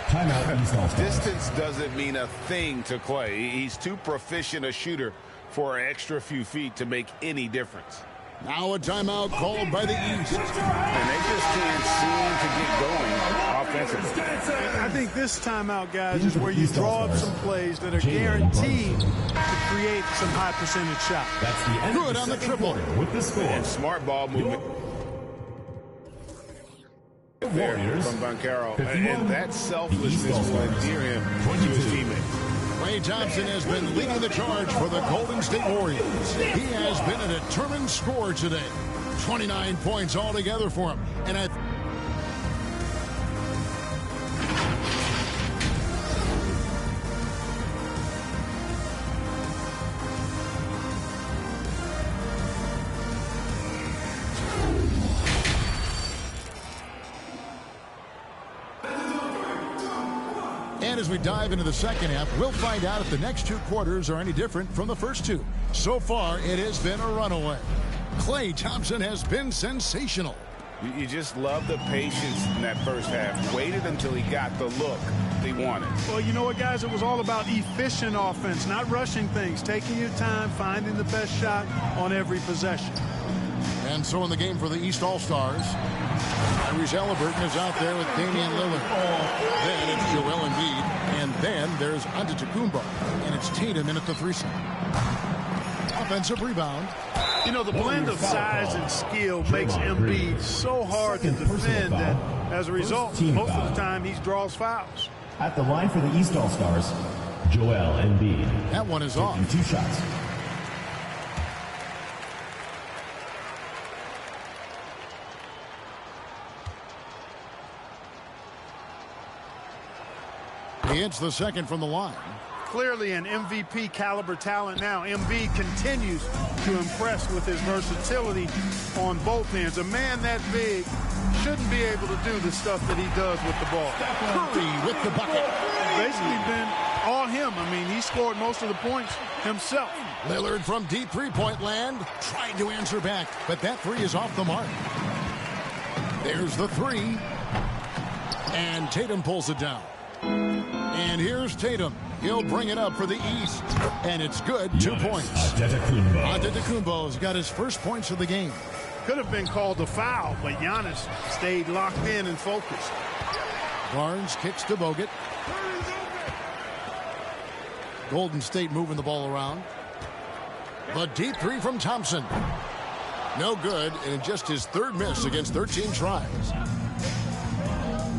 Timeout. Distance doesn't mean a thing to Clay. He's too proficient a shooter for an extra few feet to make any difference. Now a timeout called by the East. And they just can't seem to get going offensively. I think this timeout, guys, is where you draw up some plays that are guaranteed to create some high percentage shots. That's the end Good of on the triple. with the score. And smart ball movement there from Bancaro. And that selflessness will endear him to his teammates. Klay Thompson has been leading the charge for the Golden State Warriors. He has been a determined scorer today. 29 points altogether for him. And as we dive into the second half, we'll find out if the next two quarters are any different from the first two. So far, it has been a runaway. Klay Thompson has been sensational. You just love the patience in that first half. Waited until he got the look they wanted. Well, you know what, guys? It was all about efficient offense, not rushing things, taking your time, finding the best shot on every possession. And so in the game for the East All-Stars, Tyrese Halliburton is out there with Damian Lillard. Then it's Joel Embiid. And then there's Antetokounmpo. And it's Tatum in at the threesome. Offensive rebound. You know, the blend of size and skill makes Embiid so hard to defend that, as a result, most of the time he draws fouls. At the line for the East All-Stars, Joel Embiid. That one is off. 2 shots. He hits the second from the line. Clearly an MVP caliber talent now. Embiid continues to impress with his versatility on both ends. A man that big shouldn't be able to do the stuff that he does with the ball. Curry with the bucket. Basically been all him. I mean, he scored most of the points himself. Lillard from deep three-point land tried to answer back, but that three is off the mark. There's the three. And Tatum pulls it down. And here's Tatum. He'll bring it up for the East. And it's good. 2 points. Antetokounmpo's got his first points of the game. Could have been called a foul, but Giannis stayed locked in and focused. Barnes kicks to Bogut. Golden State moving the ball around. The deep three from Thompson. No good, and just his third miss against 13 tries.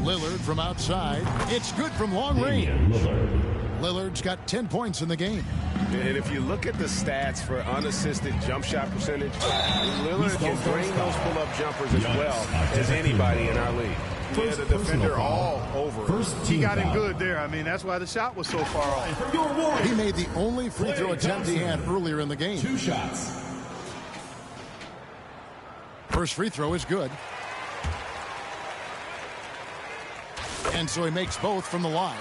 Lillard from outside. It's good from long range. Lillard's got 10 points in the game. And if you look at the stats for unassisted jump shot percentage, Lillard can bring those pull-up jumpers as well as anybody in our league. He had a defender all over him. He got him good there. I mean, that's why the shot was so far off. He made the only free throw attempt he had earlier in the game. 2 shots. First free throw is good. And so he makes both from the line.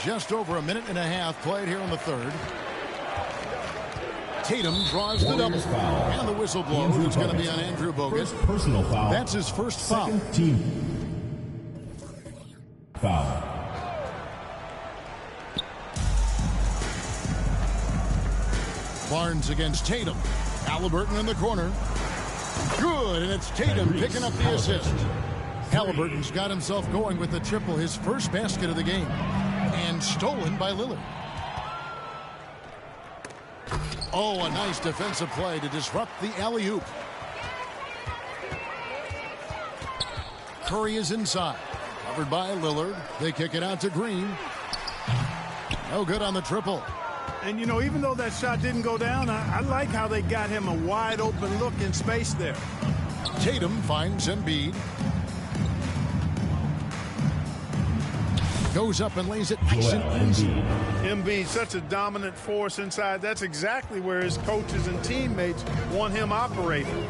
Just over a minute and a half played here in the third. Tatum draws the double. And the whistle blows. It's going to be on Andrew Bogut. First personal foul. That's his first foul. Second team foul. Barnes against Tatum. Halliburton in the corner. Good, and it's Tatum picking up the assist. Halliburton's got himself going with the triple, his first basket of the game. And stolen by Lillard. Oh, a nice defensive play to disrupt the alley-oop. Curry is inside. Covered by Lillard. They kick it out to Green. No good on the triple. And, you know, even though that shot didn't go down, I like how they got him a wide-open look in space there. Tatum finds Embiid. Goes up and lays it nice and easy. Embiid, such a dominant force inside. That's exactly where his coaches and teammates want him operating.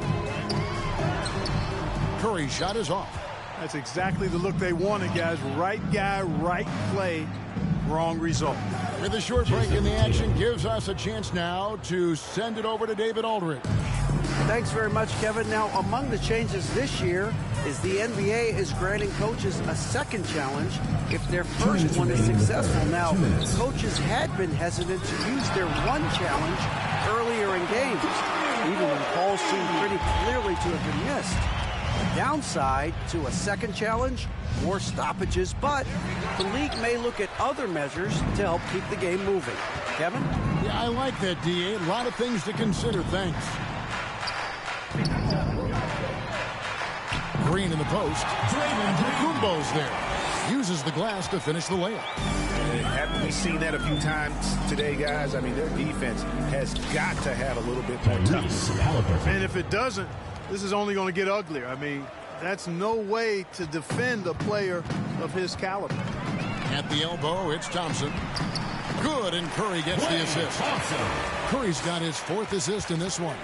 Curry's shot is off. That's exactly the look they wanted, guys. Right guy, right play Wrong result. With a short break in the action, gives us a chance now to send it over to David Aldridge. Thanks very much, Kevin. Now, among the changes this year is the NBA is granting coaches a second challenge if their first one is successful. Now, coaches had been hesitant to use their one challenge earlier in games, even when calls seemed pretty clearly to have been missed. The downside to a second challenge, more stoppages, but the league may look at other measures to help keep the game moving. Kevin? Yeah, I like that, D.A. A lot of things to consider. Thanks. Green in the post. Kumbo's there. Uses the glass to finish the layup. Haven't we seen that a few times today, guys? I mean, their defense has got to have a little bit more toughness. And if it doesn't, this is only going to get uglier. I mean, that's no way to defend a player of his caliber. At the elbow, it's Thompson. Good, and Curry gets the assist. Curry's got his 4th assist in this one.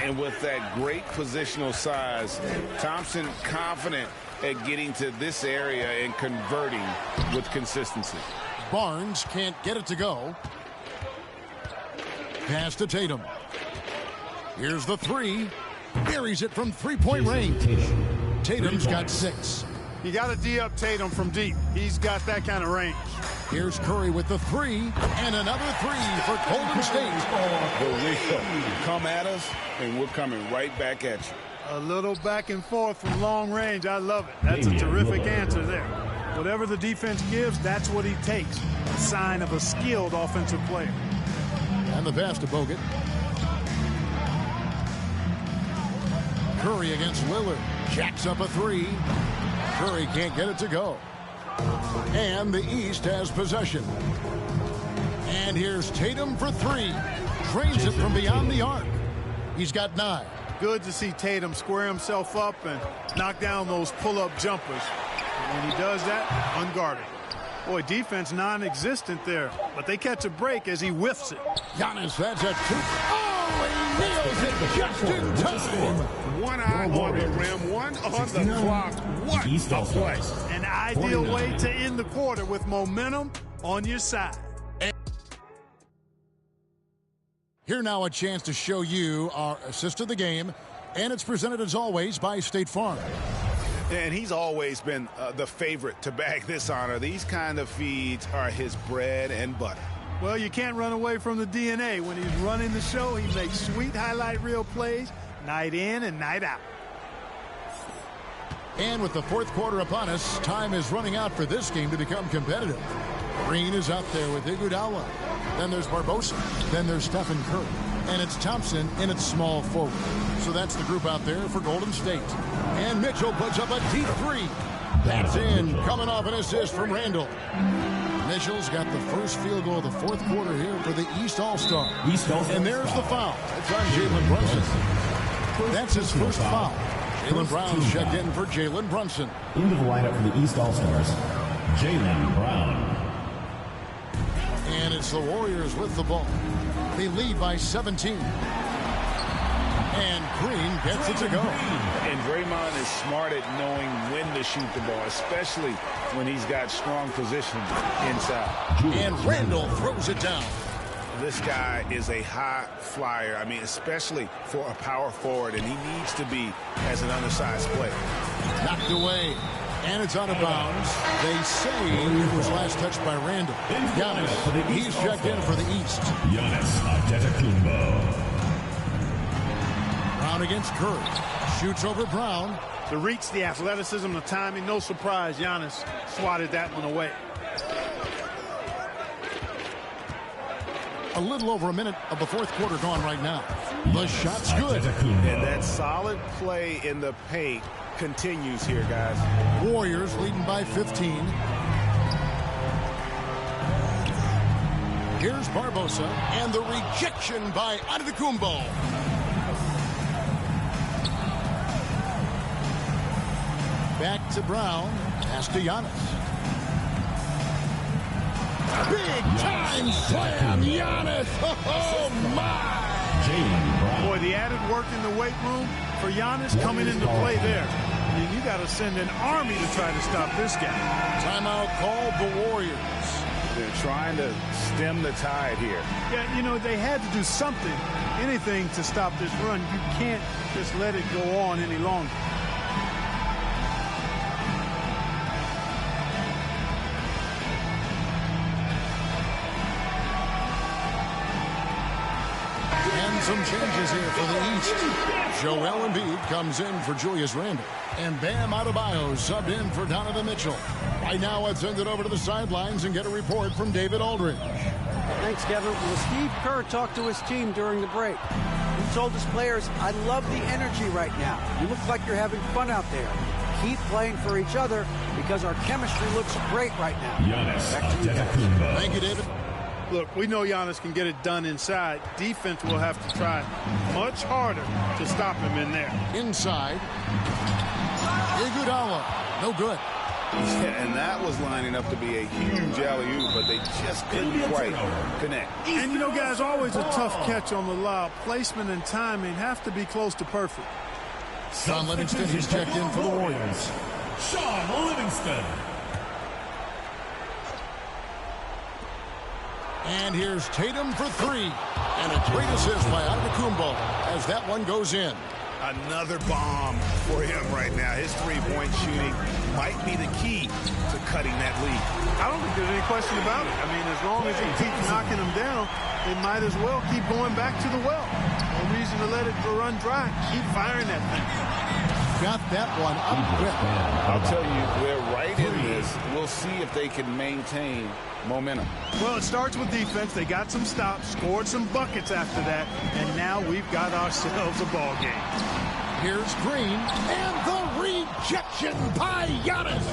And with that great positional size, Thompson confident at getting to this area and converting with consistency. Barnes can't get it to go. Pass to Tatum. Here's the 3. Buries it from 3-point range. Tatum's got 6. You got to D-up Tatum from deep. He's got that kind of range. Here's Curry with the 3, and another 3 for Golden State. Come at us, and we're coming right back at you. A little back and forth from long range. I love it. That's a terrific answer there. Whatever the defense gives, that's what he takes. A sign of a skilled offensive player. And the pass to Bogut. Curry against Lillard. Jacks up a 3. Curry can't get it to go. And the East has possession. And here's Tatum for 3. Drains it from beyond the arc. He's got 9. Good to see Tatum square himself up and knock down those pull-up jumpers. And when he does that, unguarded. Boy, defense non-existent there. But they catch a break as he whiffs it. Giannis, that's a 2. Oh, he nails it just in time. One eye on the rim, one on the clock. What a play. An ideal way to end the quarter with momentum on your side. Here now a chance to show you our assist of the game, and it's presented as always by State Farm. And he's always been the favorite to bag this honor. These kind of feeds are his bread and butter. Well, you can't run away from the DNA. When he's running the show, he makes sweet highlight reel plays night in and night out. And with the 4th quarter upon us, time is running out for this game to become competitive. Green is out there with Iguodala. Then there's Barbosa. Then there's Stephen Curry. And it's Thompson in its small forward. So that's the group out there for Golden State. And Mitchell puts up a deep 3. That's in, coming off an assist from Randall. Mitchell's got the first field goal of the 4th quarter here for the East All-Star. And there's the foul. It's on Jalen Brunson. That's his first foul. Jaylen Brown's checked in for Jalen Brunson. Into the lineup for the East All-Stars, Jaylen Brown. And it's the Warriors with the ball. They lead by 17. And Green gets it to go. And Draymond is smart at knowing when to shoot the ball, especially when he's got strong position inside. And Randall throws it down. This guy is a high flyer. I mean, especially for a power forward, and he needs to be as an undersized player. Knocked away. And it's out of bounds. They say it was last touched by Randall. Giannis, he's checked in for the East. Giannis Antetokounmpo. Brown against Curry. Shoots over Brown. The reach, the athleticism, the timing, no surprise. Giannis swatted that one away. A little over a minute of the 4th quarter gone right now. The shot's good. And that solid play in the paint continues here, guys. Warriors leading by 15. Here's Barbosa, and the rejection by Antetokounmpo. Back to Brown, pass to Giannis. Big time slam, Giannis! Oh my! Boy, the added work in the weight room for Giannis coming into play there. I mean, you got to send an army to try to stop this guy. Timeout called the Warriors. They're trying to stem the tide here. Yeah, you know, they had to do something, anything to stop this run. You can't just let it go on any longer. And some changes here for the East. Joel Embiid comes in for Julius Randle. And Bam Adebayo subbed in for Donovan Mitchell. Right now, let's send it over to the sidelines and get a report from David Aldridge. Thanks, Kevin. Well, Steve Kerr talked to his team during the break. He told his players, I love the energy right now. You look like you're having fun out there. Keep playing for each other because our chemistry looks great right now. Giannis. Thank you, David. Look, we know Giannis can get it done inside. Defense will have to try much harder to stop him in there. Inside. Iguodala. No good. Yeah, and that was lining up to be a huge alley-oop, but they just couldn't quite connect. And, you know, guys, always a tough catch on the lob. Placement and timing have to be close to perfect. Sean Livingston, he's checked in for the Warriors. Sean Livingston. And here's Tatum for three. And a great assist by Antetokounmpo as that one goes in. Another bomb for him right now. His three-point shooting might be the key to cutting that lead. I don't think there's any question about it. I mean, as long as he keeps knocking them down, they might as well keep going back to the well. No reason to let it run dry. Keep firing that thing. Got that one up quick. I'll tell you, they're right in this. We'll see if they can maintain momentum. Well, it starts with defense. They got some stops, scored some buckets after that, and now we've got ourselves a ball game. Here's Green, and the rejection by Giannis.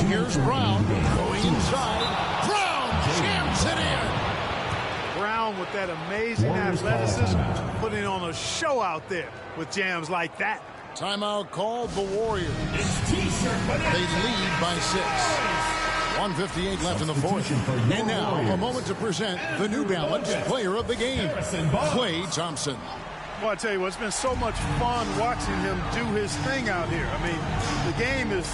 Here's Brown going inside. Brown jams it in. Brown with that amazing athleticism, putting on a show out there with jams like that. Timeout called the Warriors. They lead by 6. 1:58 left in the fourth. And now, a moment to present the New Balance Player of the Game, Klay Thompson. Well, I tell you what, it's been so much fun watching him do his thing out here. I mean, the game is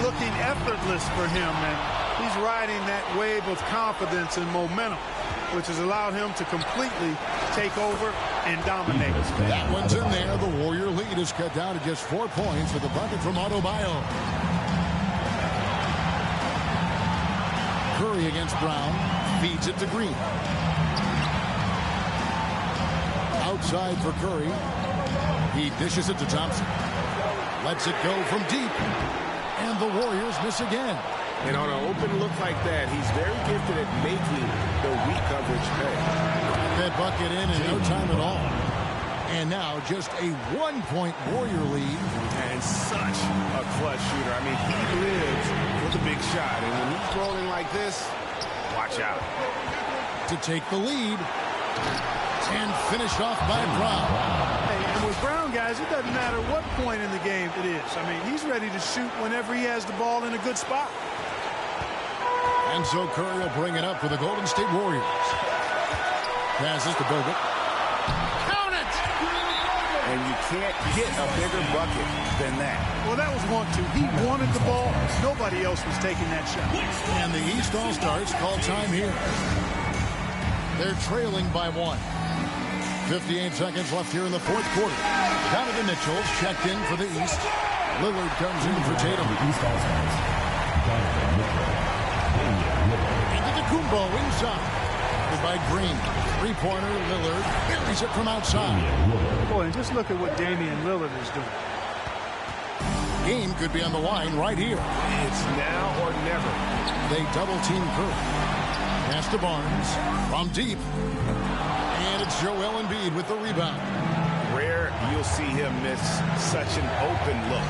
looking effortless for him, and he's riding that wave of confidence and momentum, which has allowed him to completely take over and dominate. That one's in there. The Warrior lead is cut down to just 4 points with a bucket from Adebayo. Curry against Brown. Feeds it to Green. Outside for Curry. He dishes it to Thompson. Lets it go from deep. And the Warriors miss again. And on an open look like that, he's very gifted at making the weak coverage pay. That bucket in no time at all. And now just a 1-point Warrior lead. And such a clutch shooter. I mean, he lives with a big shot. And when he's rolling like this, watch out. To take the lead. And finished off by Brown. Hey, and with Brown, guys, it doesn't matter what point in the game it is. I mean, he's ready to shoot whenever he has the ball in a good spot. And so Curry will bring it up for the Golden State Warriors. Passes to Bogut. Count it! And you can't get a bigger bucket than that. Well, that was 1-2. He wanted the ball. Nobody else was taking that shot. And the East All-Stars call time here. They're trailing by 1. 58 seconds left here in the fourth quarter. Donovan Mitchell's checked in for the East. Lillard comes in for Tatum. Antetokounmpo inside. By Green. Three-pointer, Lillard buries it from outside. Boy, and just look at what Damian Lillard is doing. Game could be on the line right here. It's now or never. They double-team Curry. Pass to Barnes from deep. And it's Joel Embiid with the rebound. Rare you'll see him miss such an open look.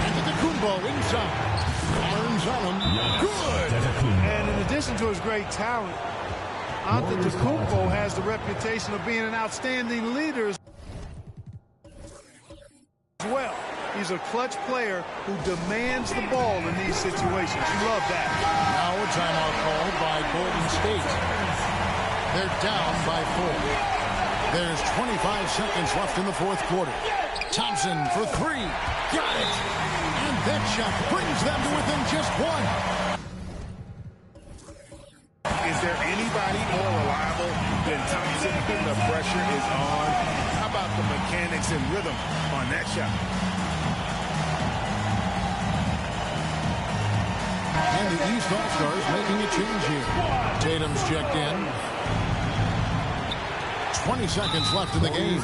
Antetokounmpo inside. Barnes on him. Good. And in addition to his great talent, Antetokounmpo has the reputation of being an outstanding leader as well. He's a clutch player who demands the ball in these situations. You love that. Now a timeout called by Golden State. They're down by 4. There's 25 seconds left in the fourth quarter. Thompson for three. Got it. And that shot brings them to within just one. Is there anybody more reliable than Thompson when the pressure is on? How about the mechanics and rhythm on that shot? And the East All-Stars making a change here. Tatum's checked in. 20 seconds left in the game.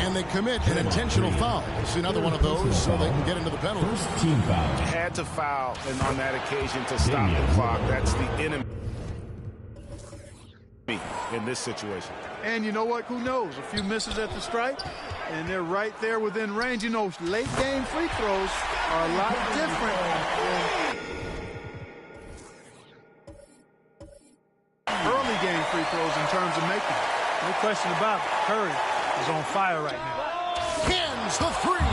And they commit an intentional foul. It's another one of those so they can get into the penalty. Team foul. Had to foul, and on that occasion to stop the clock. That's the enemy in this situation. And you know what? Who knows? A few misses at the stripe, and they're right there within range. You know, late game free throws are a lot different than early game free throws in terms of making. No question about it. Curry is on fire right now. Hands the three.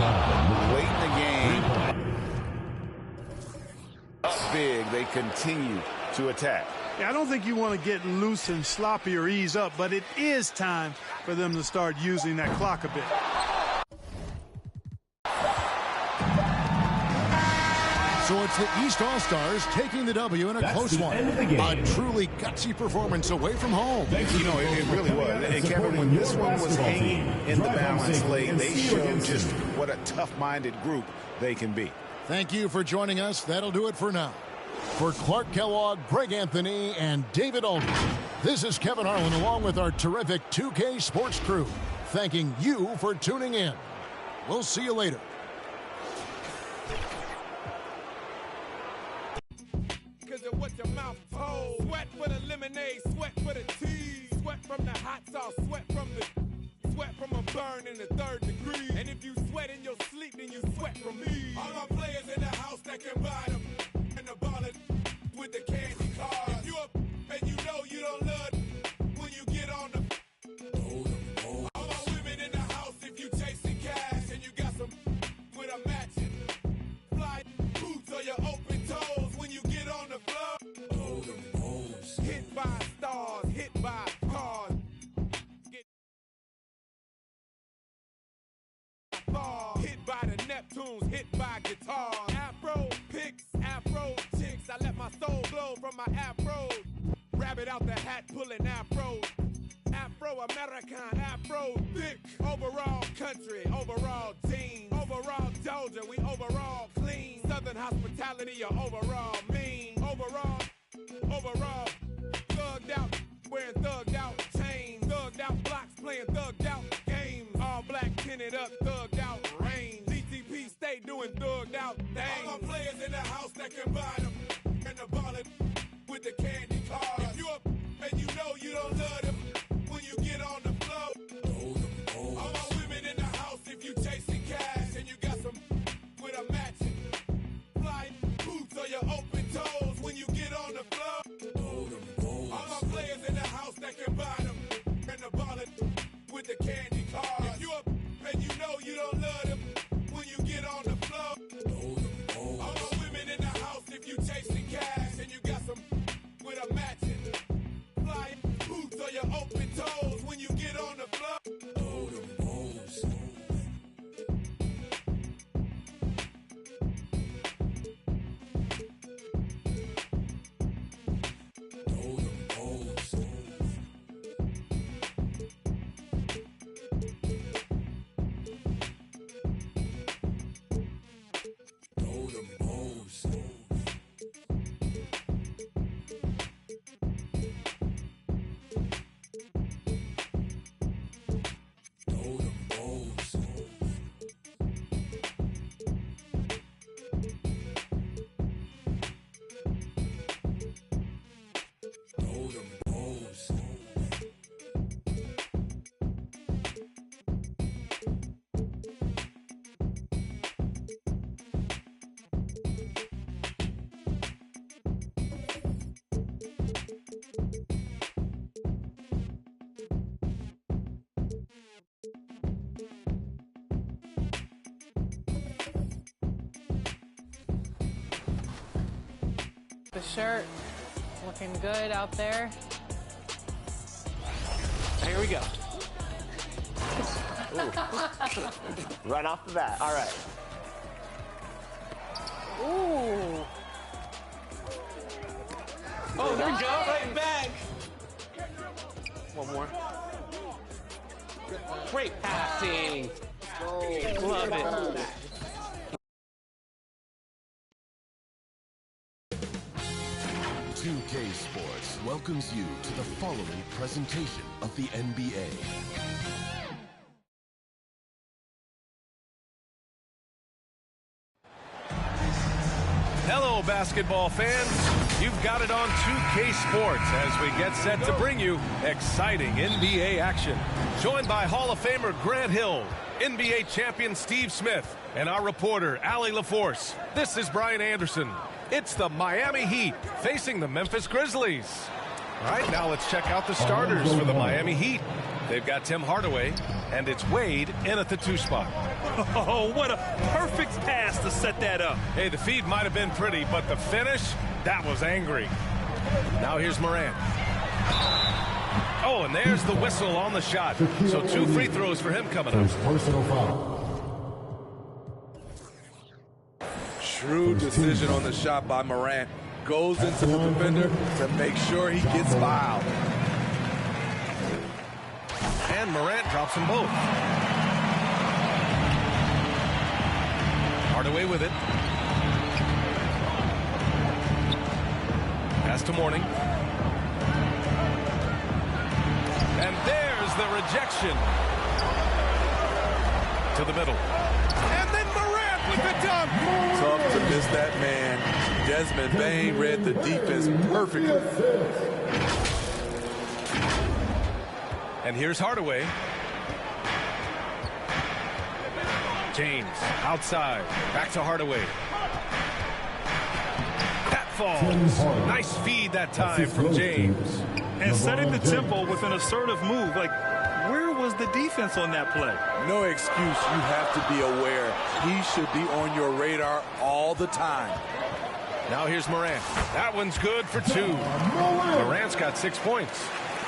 Late in the game. Up big, they continue to attack. Yeah, I don't think you want to get loose and sloppy or ease up, but it is time for them to start using that clock a bit. So it's the East All-Stars taking the W in a close one. A truly gutsy performance away from home. You know, it really was. And Kevin, when this one was hanging in the balance late, they showed just what a tough-minded group they can be. Thank you for joining us. That'll do it for now. For Clark Kellogg, Greg Anthony, and David Aldridge, this is Kevin Harlan along with our terrific 2K Sports crew, thanking you for tuning in. We'll see you later. Cause of what your mouth told. Sweat for the lemonade, sweat for the tea. Sweat from the hot sauce, sweat from a burn in the 3rd degree. And if you sweat in your sleep, then you sweat from me. All my players in the house that can buy them. And the ballin' with the candy cars. If you up and you know you don't love when you get on the all my women in the house, if you chasing cash and you got some with a matching fly boots or your open toes when you get on the floor. Hit by stars, hit by cars. Hit by the Neptunes, hit by guitars. Afro picks, afro chicks. I let my soul glow from my afro. Rabbit out the hat, pulling afro. Afro-American, afro thick. Overall country, overall team. Overall Georgia, we overall clean. Southern hospitality, or overall mean. Overall, thugged out, wearing thugged out chains. Thugged out blocks, playing thugged out games. All black, tinted up, thugged out range. DTP stay doing thugged out things. All my players in the house that can buy them. And the ballin' with the candy cars. If you up and you know you don't love them when you get on the floor. All my women in the house, if you chasing cash and you got some with a matching fly boots or your open toes when you get on the floor. All my players in the house that can buy them. And the ballin' with the candy cars. If you up and you know you don't love them when you get on the floor. All my women in the house, if you chasing cash and you got some with a matching fly boots or your open toes when you get on the floor. The shirt looking good out there. Here we go. Right off the bat. All right. Ooh. Oh, there we go. Right back. One more. Great passing. Love it. 2K Sports welcomes you to the following presentation of the NBA. Hello, basketball fans. You've got it on 2K Sports as we get set to bring you exciting NBA action. Joined by Hall of Famer Grant Hill, NBA champion Steve Smith, and our reporter, Allie LaForce. This is Brian Anderson. It's the Miami Heat facing the Memphis Grizzlies. All right, now let's check out the starters for the Miami Heat. They've got Tim Hardaway, and it's Wade in at the 2 spot. Oh, what a perfect pass to set that up. Hey, the feed might have been pretty, but the finish, that was angry. Now here's Morant. Oh, and there's the whistle on the shot. So 2 free throws for him coming up. Personal foul. Shrewd decision on the shot by Morant. Goes into the defender to make sure he gets fouled. And Morant drops them both. Hardaway with it. Pass to Mourning. And there's the rejection. To the middle. And then Morant with the dunk. Tough to miss that man. Desmond Bain read the defense perfectly. And here's Hardaway. James outside. Back to Hardaway. That falls. Nice feed that time from James. And setting the tempo with an assertive move. Like, where was the defense on that play? No excuse. You have to be aware. He should be on your radar all the time. Now here's Morant. That one's good for 2. Morant's got 6 points.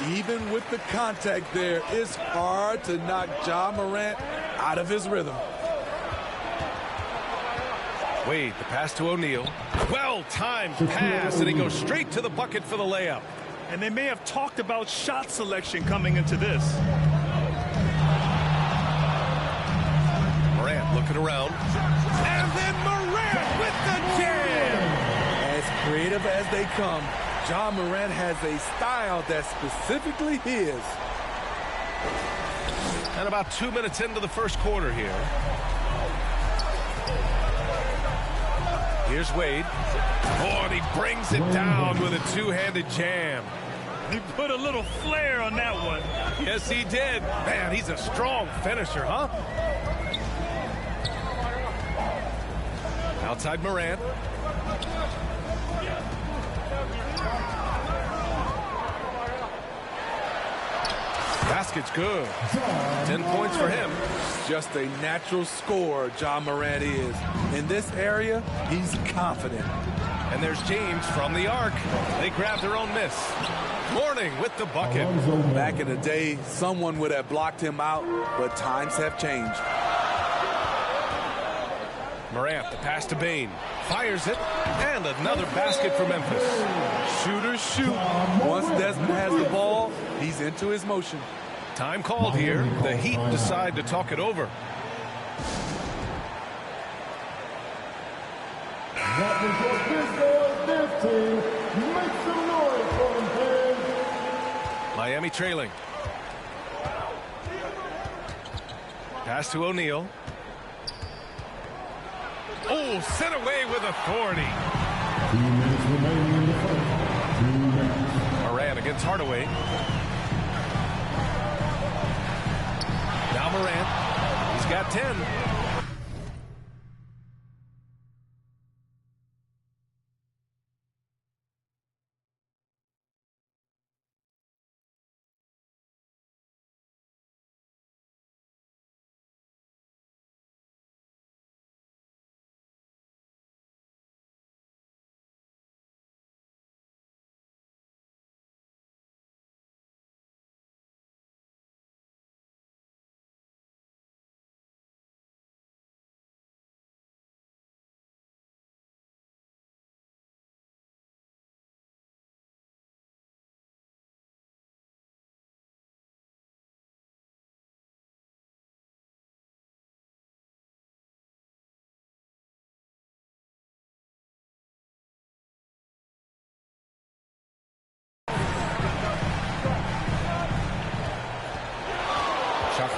Even with the contact there, it's hard to knock Ja Morant out of his rhythm. Wade, the pass to O'Neal. Well-timed pass, and he goes straight to the bucket for the layup. And they may have talked about shot selection coming into this. Morant looking around. And then Morant with the jam! As creative as they come, Ja Morant has a style that's specifically his. And about 2 minutes into the first quarter here. Here's Wade. Oh, and he brings it down with a 2-handed jam. He put a little flair on that one. Yes, he did. Man, he's a strong finisher, huh? Outside Morant. Basket's good. 10 points for him. Just a natural scorer, Ja Morant is. In this area, he's confident. And there's James from the arc. They grab their own miss. Mourning with the bucket. Back in the day, someone would have blocked him out, but times have changed. Morant, the pass to Bain. Fires it, and another basket for Memphis. Shooters shoot. Once Desmond has the ball, he's into his motion. Time called here. The Heat decide to talk it over. That was your Big Boy 15. Make some noise for them, fans. Miami trailing. Pass to O'Neal. Oh, sent away with authority. 2 minutes remaining in the first. 2 minutes. Morant against Hardaway. Now Morant. He's got 10.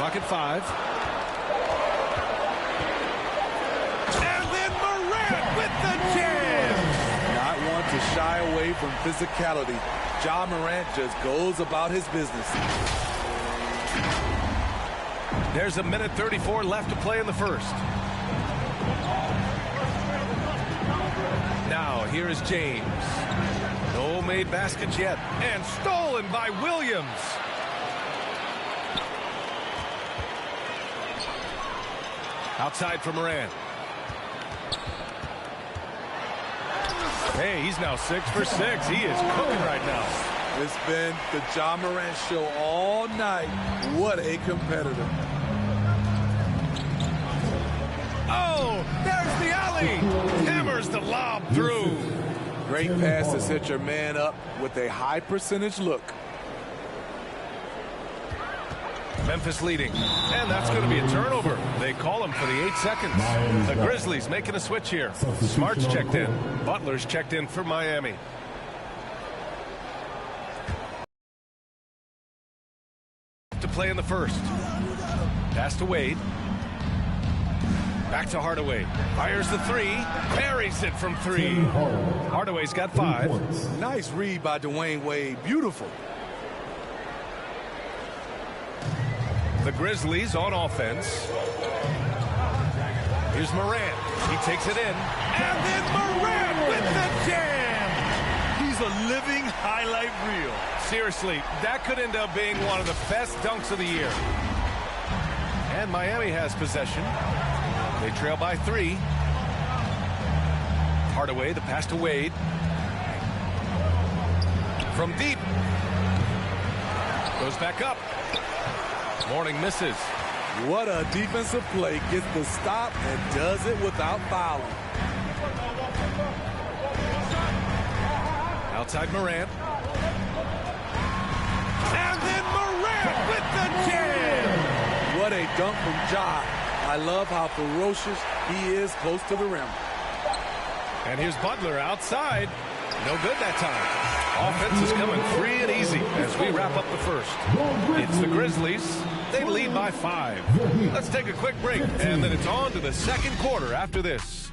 clock at 5. And then Morant with the jam. Not one to shy away from physicality. Ja Morant just goes about his business. There's a minute 34 left to play in the first. Now, here is James. No made baskets yet. And stolen by Williams. Outside for Morant. Hey, he's now 6 for 6. He is cooking right now. It's been the Ja Morant show all night. What a competitor. Oh, there's the alley. Hammers the lob through. Great pass to set your man up with a high percentage look. Memphis leading, and that's going to be a turnover. They call him for the 8 seconds. The Grizzlies making a switch here. Smart's checked in. Butler's checked in for Miami. To play in the first. Pass to Wade. Back to Hardaway. Fires the 3. Buries it from 3. Hardaway's got 5. Nice read by Dwayne Wade. Beautiful. The Grizzlies on offense. Here's Morant. He takes it in. And then Morant with the jam. He's a living highlight reel. Seriously, that could end up being one of the best dunks of the year. And Miami has possession. They trail by 3. Hardaway, the pass to Wade. From deep. Goes back up. Mourning misses. What a defensive play. Gets the stop and does it without fouling. Outside Morant. And then Morant with the jam. What a dunk from Ja. I love how ferocious he is close to the rim. And here's Butler outside. No good that time. Offense is coming free and easy as we wrap up the first. It's the Grizzlies. They lead by 5. Let's take a quick break, and then it's on to the second quarter after this.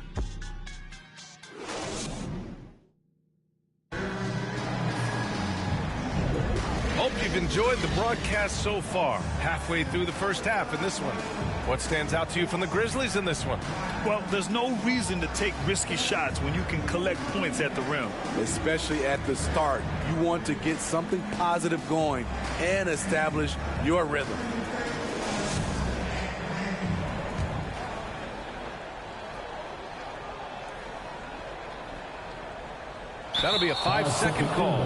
Hope you've enjoyed the broadcast so far. Halfway through the first half in this one. What stands out to you from the Grizzlies in this one? Well, there's no reason to take risky shots when you can collect points at the rim. Especially at the start. You want to get something positive going and establish your rhythm. That'll be a 5-second call.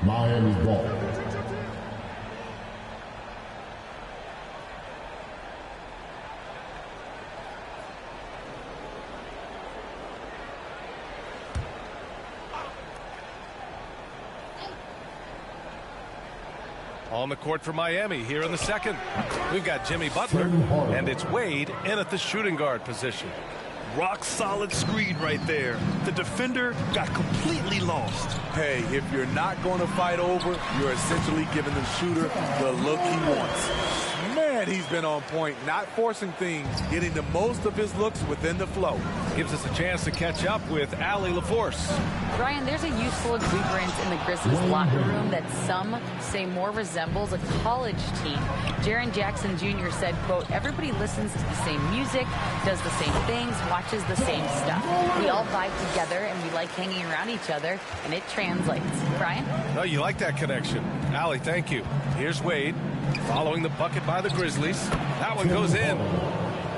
Miami's ball. On the court for Miami here in the second. We've got Jimmy Butler, and it's Wade in at the shooting guard position. Rock solid screen right there. The defender got completely lost. Hey, if you're not going to fight over, you're essentially giving the shooter the look he wants. Man, he's been on point, not forcing things, getting the most of his looks within the flow. Gives us a chance to catch up with Allie LaForce. Brian, there's a useful exuberance in the Grizzlies locker room that some say more resembles a college team. Jaren Jackson Jr. said, quote, everybody listens to the same music, does the same things, watches the same stuff. We all vibe together and we like hanging around each other, and it translates. Brian? No, you like that connection. Allie, thank you. Here's Wade following the bucket by the Grizzlies. That one goes in.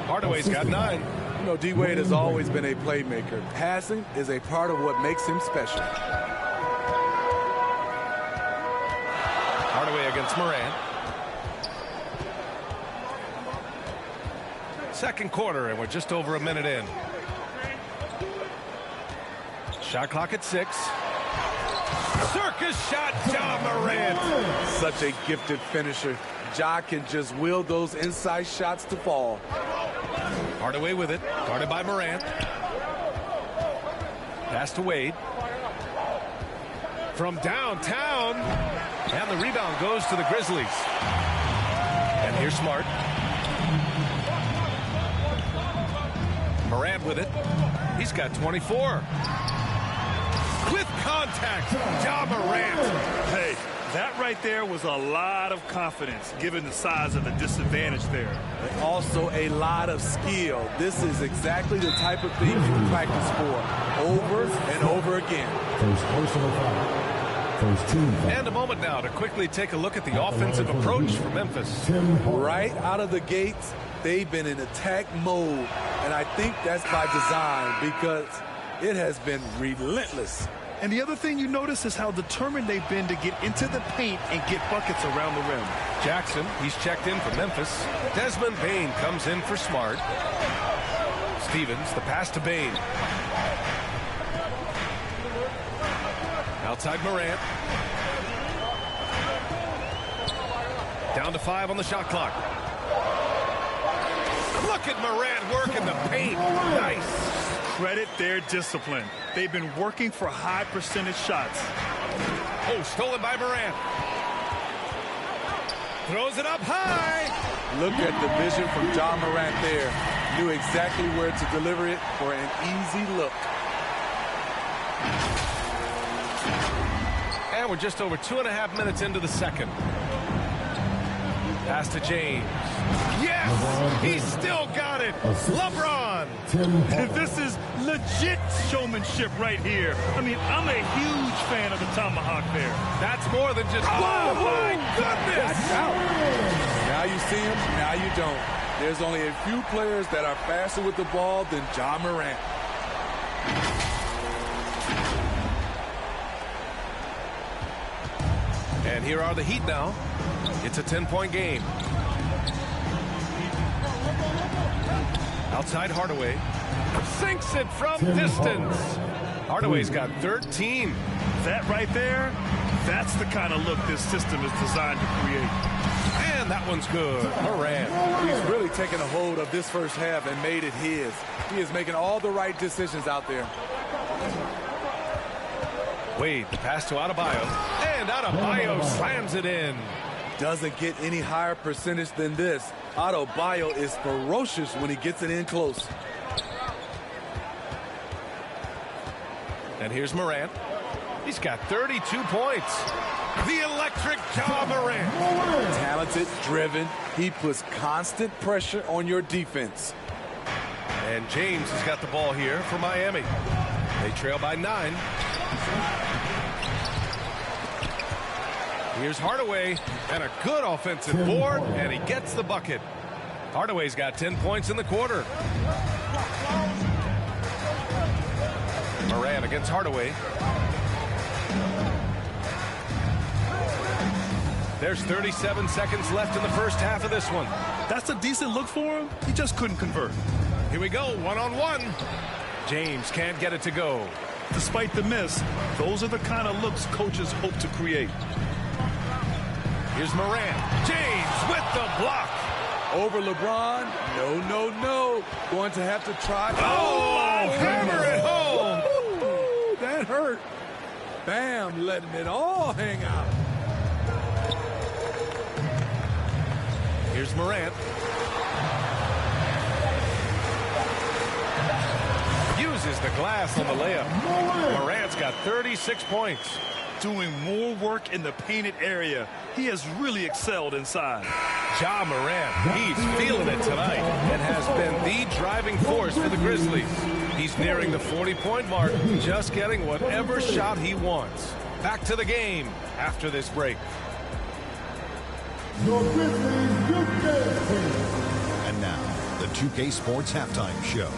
Hardaway's got 9. You know, D-Wade has always been a playmaker. Passing is a part of what makes him special. Hardaway against Morant. Second quarter, and we're just over a minute in. Shot clock at 6. Circus shot, Ja Morant. Such a gifted finisher. Ja can just will those inside shots to fall. Hardaway with it, guarded by Morant. Pass to Wade. From downtown. And the rebound goes to the Grizzlies. And here's Smart. Morant with it. He's got 24. With contact, Ja Morant. Hey, that right there was a lot of confidence, given the size of the disadvantage there. And also a lot of skill. This is exactly the type of thing you practice for over and over again. First personal foul. First team foul. And a moment now to quickly take a look at the offensive approach for Memphis. Right out of the gates, they've been in attack mode. And I think that's by design because it has been relentless. And the other thing you notice is how determined they've been to get into the paint and get buckets around the rim. Jackson, he's checked in for Memphis. Desmond Bane comes in for Smart. Stevens, the pass to Bane. Outside Morant. Down to 5 on the shot clock. Look at Morant working the paint. Nice. Credit their discipline. They've been working for high percentage shots. Oh, stolen by Morant. Throws it up high. Look at the vision from Ja Morant there. Knew exactly where to deliver it for an easy look. And we're just over 2.5 minutes into the second. Pass to James. Yes! He's still got it! LeBron! This is legit showmanship right here. I mean, I'm a huge fan of the tomahawk there. That's more than just... Oh, my goodness! Now you see him, now you don't. There's only a few players that are faster with the ball than Ja Morant. And here are the Heat now. It's a 10-point game. Outside Hardaway. Sinks it from distance. Hardaway's got 13. That right there, that's the kind of look this system is designed to create. And that one's good. Morant. He's really taken a hold of this first half and made it his. He is making all the right decisions out there. Wade, the pass to Adebayo. And Adebayo slams it in. Doesn't get any higher percentage than this. Adebayo is ferocious when he gets it in close. And here's Morant. He's got 32 points. The electric Ja Morant. Talented, driven. He puts constant pressure on your defense. And James has got the ball here for Miami. They trail by 9. Here's Hardaway, and a good offensive board, and he gets the bucket. Hardaway's got 10 points in the quarter. Morant against Hardaway. There's 37 seconds left in the first half of this one. That's a decent look for him. He just couldn't convert. Here we go, one-on-one. James can't get it to go. Despite the miss, those are the kind of looks coaches hope to create. Here's Morant. James with the block. Over LeBron. No. Going to have to try. Oh, hammer it home. Ooh, that hurt. Bam, letting it all hang out. Here's Morant. Uses the glass on the layup. Morant's got 36 points. Doing more work in the painted area. He has really excelled inside. Ja Morant, he's feeling it tonight and has been the driving force for the Grizzlies. He's nearing the 40-point mark, just getting whatever shot he wants. Back to the game after this break. And now, the 2K Sports Halftime Show.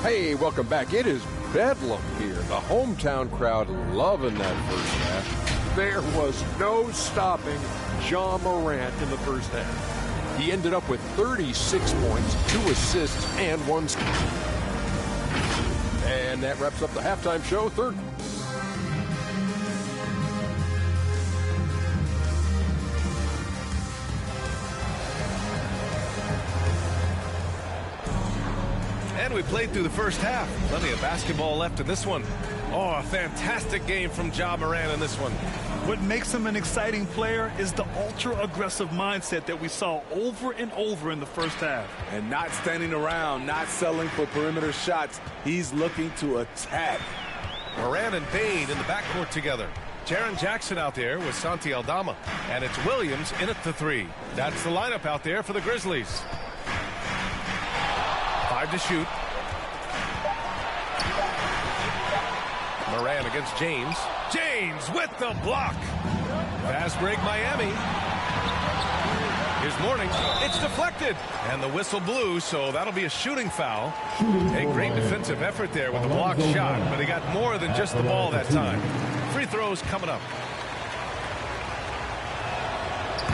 Hey, welcome back. It is bedlam here. The hometown crowd loving that first half. There was no stopping Ja Morant in the first half. He ended up with 36 points, 2 assists, and 1 steal. And that wraps up the halftime show. Third. And we played through the first half. Plenty of basketball left in this one. Oh, a fantastic game from Ja Morant in this one. What makes him an exciting player is the ultra-aggressive mindset that we saw over and over in the first half. And not standing around, not settling for perimeter shots. He's looking to attack. Morant and Bane in the backcourt together. Jaren Jackson out there with Santi Aldama. And it's Williams in at the 3. That's the lineup out there for the Grizzlies. 5 to shoot. Morant against James. James with the block. Fast break Miami. Here's Mourning. It's deflected. And the whistle blew, so that'll be a shooting foul. A great defensive effort there with the blocked shot, but he got more than just the ball that time. Free throws coming up.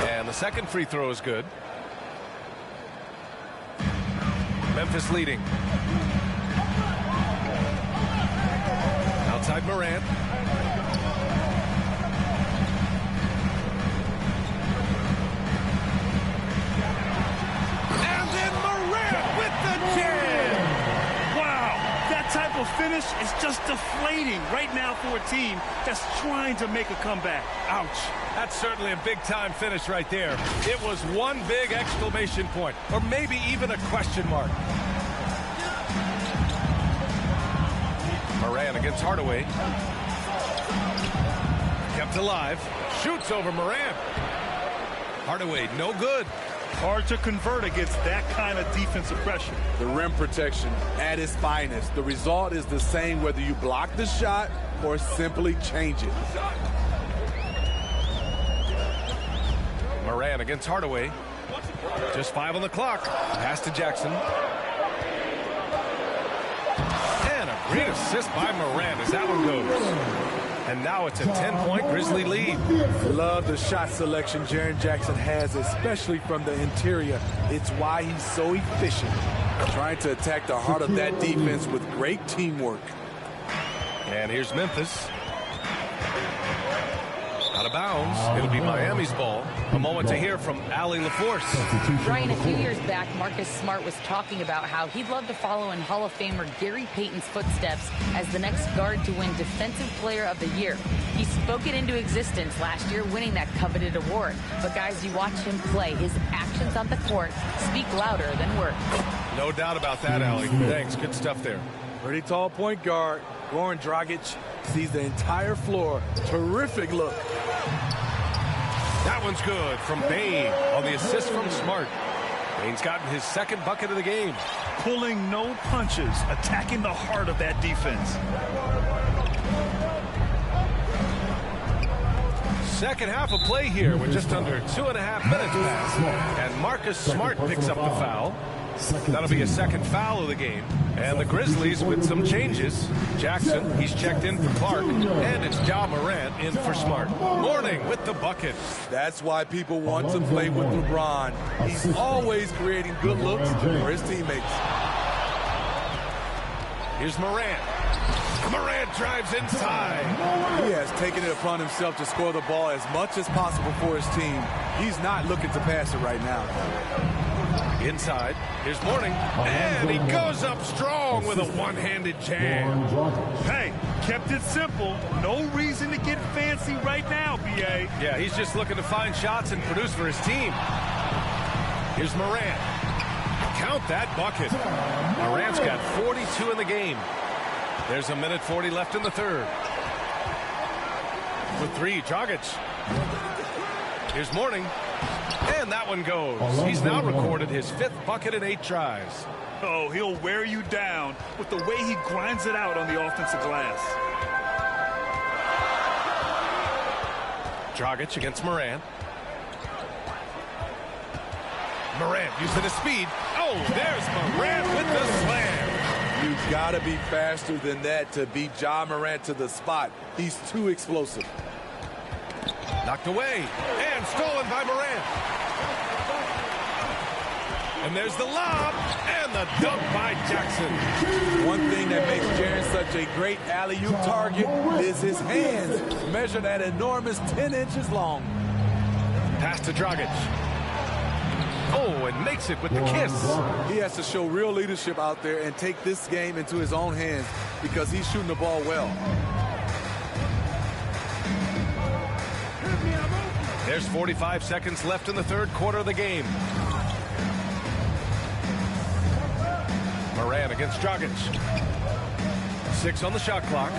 And the second free throw is good. Memphis leading. Outside Morant. And then Morant with the jam. Wow, that type of finish is just deflating right now for a team that's trying to make a comeback. Ouch. That's certainly a big-time finish right there. It was one big exclamation point, or maybe even a question mark. Morant against Hardaway. Kept alive. Shoots over Morant. Hardaway, no good. Hard to convert against that kind of defensive pressure. The rim protection at its finest. The result is the same whether you block the shot or simply change it. Morant against Hardaway. Just 5 on the clock. Pass to Jackson. And a great assist by Morant as that one goes. And now it's a 10-point Grizzly lead. Love the shot selection Jaren Jackson has, especially from the interior. It's why he's so efficient. Trying to attack the heart of that defense with great teamwork. And here's Memphis. Out of bounds. It'll be Miami's ball. A moment to hear from Allie LaForce. Ryan, a few years back, Marcus Smart was talking about how he'd love to follow in Hall of Famer Gary Payton's footsteps as the next guard to win Defensive Player of the Year. He spoke it into existence last year, winning that coveted award. But guys, you watch him play, his actions on the court speak louder than words. No doubt about that, Allie. Thanks. Good stuff there. Pretty tall point guard. Goran Dragic sees the entire floor. Terrific look. That one's good from Bane on the assist from Smart. Bane's gotten his second bucket of the game. Pulling no punches, attacking the heart of that defense. Second half of play here with just under 2.5 minutes passed. And Marcus Smart picks up the foul. That'll be a second foul of the game. And the Grizzlies with some changes. Jackson, he's checked in for Clark. And it's Ja Morant in for Smart. Mourning with the bucket. That's why people want to play with LeBron. He's always creating good looks for his teammates. Here's Morant. Morant drives inside. He has taken it upon himself to score the ball as much as possible for his team. He's not looking to pass it right now. Inside, here's Mourning, and he goes up strong with a one-handed jam. Hey, kept it simple. No reason to get fancy right now, B.A. Yeah, he's just looking to find shots and produce for his team. Here's Morant. Count that bucket. Morant's got 42 in the game. There's a minute 40 left in the third. With 3, Dragic. Here's Mourning. And that one goes. He's now recorded his 5th bucket in 8 tries. Oh, he'll wear you down with the way he grinds it out on the offensive glass. Dragic against Morant. Morant using his speed. Oh, there's Morant with the slam. You've got to be faster than that to beat Ja Morant to the spot. He's too explosive. Knocked away and stolen by Morant. And there's the lob and the dunk by Jackson. One thing that makes Jaren such a great alley-oop target is his hands, measured at enormous 10 inches long. Pass to Dragic. Oh, and makes it with the kiss. He has to show real leadership out there and take this game into his own hands because he's shooting the ball well. There's 45 seconds left in the third quarter of the game. Moran against Dragic. 6 on the shot clock.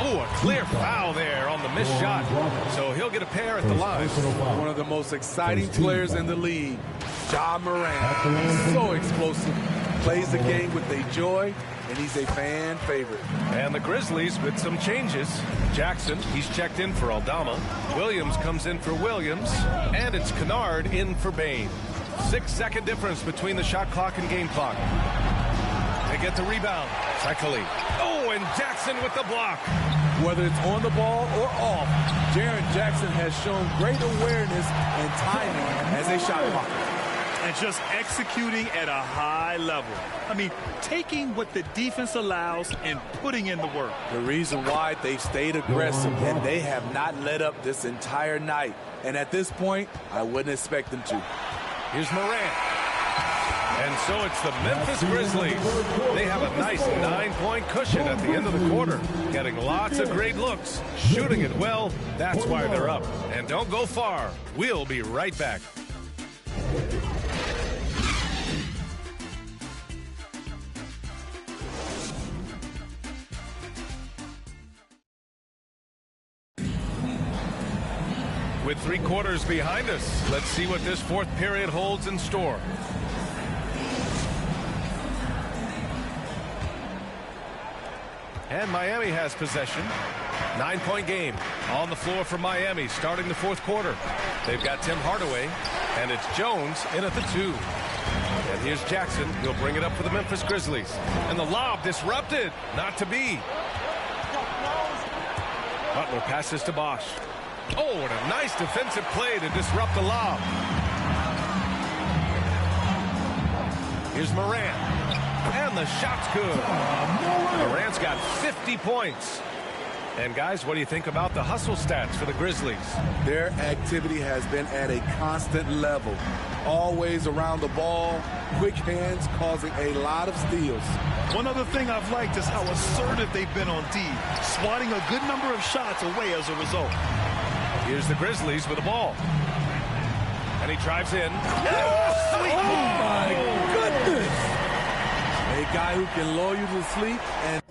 Oh, a clear foul there on the missed shot. So he'll get a pair at the line. One of the most exciting players in the league, Ja Morant. So explosive. Plays the game with a joy, and he's a fan favorite. And the Grizzlies with some changes. Jackson, he's checked in for Aldama. Williams comes in for Williams. And it's Kennard in for Bain. 6-second difference between the shot clock and game clock. They get the rebound. Sekeli. Oh, and Jackson with the block. Whether it's on the ball or off, Jaren Jackson has shown great awareness and timing as a shot blocker. And just executing at a high level. I mean, taking what the defense allows and putting in the work. The reason why they stayed aggressive and they have not let up this entire night. And at this point, I wouldn't expect them to. Here's Morant. And so it's the Memphis Grizzlies. They have a nice 9-point cushion at the end of the quarter. Getting lots of great looks. Shooting it well. That's why they're up. And don't go far. We'll be right back. With 3 quarters behind us, let's see what this fourth period holds in store. And Miami has possession. 9-point game on the floor for Miami starting the fourth quarter. They've got Tim Hardaway, and it's Jones in at the 2. And here's Jackson. He'll bring it up for the Memphis Grizzlies. And the lob disrupted. Not to be. Butler passes to Bosch. Oh, and a nice defensive play to disrupt the lob. Here's Morant. And the shot's good. Morant's got 50 points. And guys, what do you think about the hustle stats for the Grizzlies? Their activity has been at a constant level. Always around the ball, quick hands causing a lot of steals. One other thing I've liked is how assertive they've been on D, swatting a good number of shots away as a result. Here's the Grizzlies with the ball. And he drives in. Oh, my goodness. A guy who can lull you to sleep and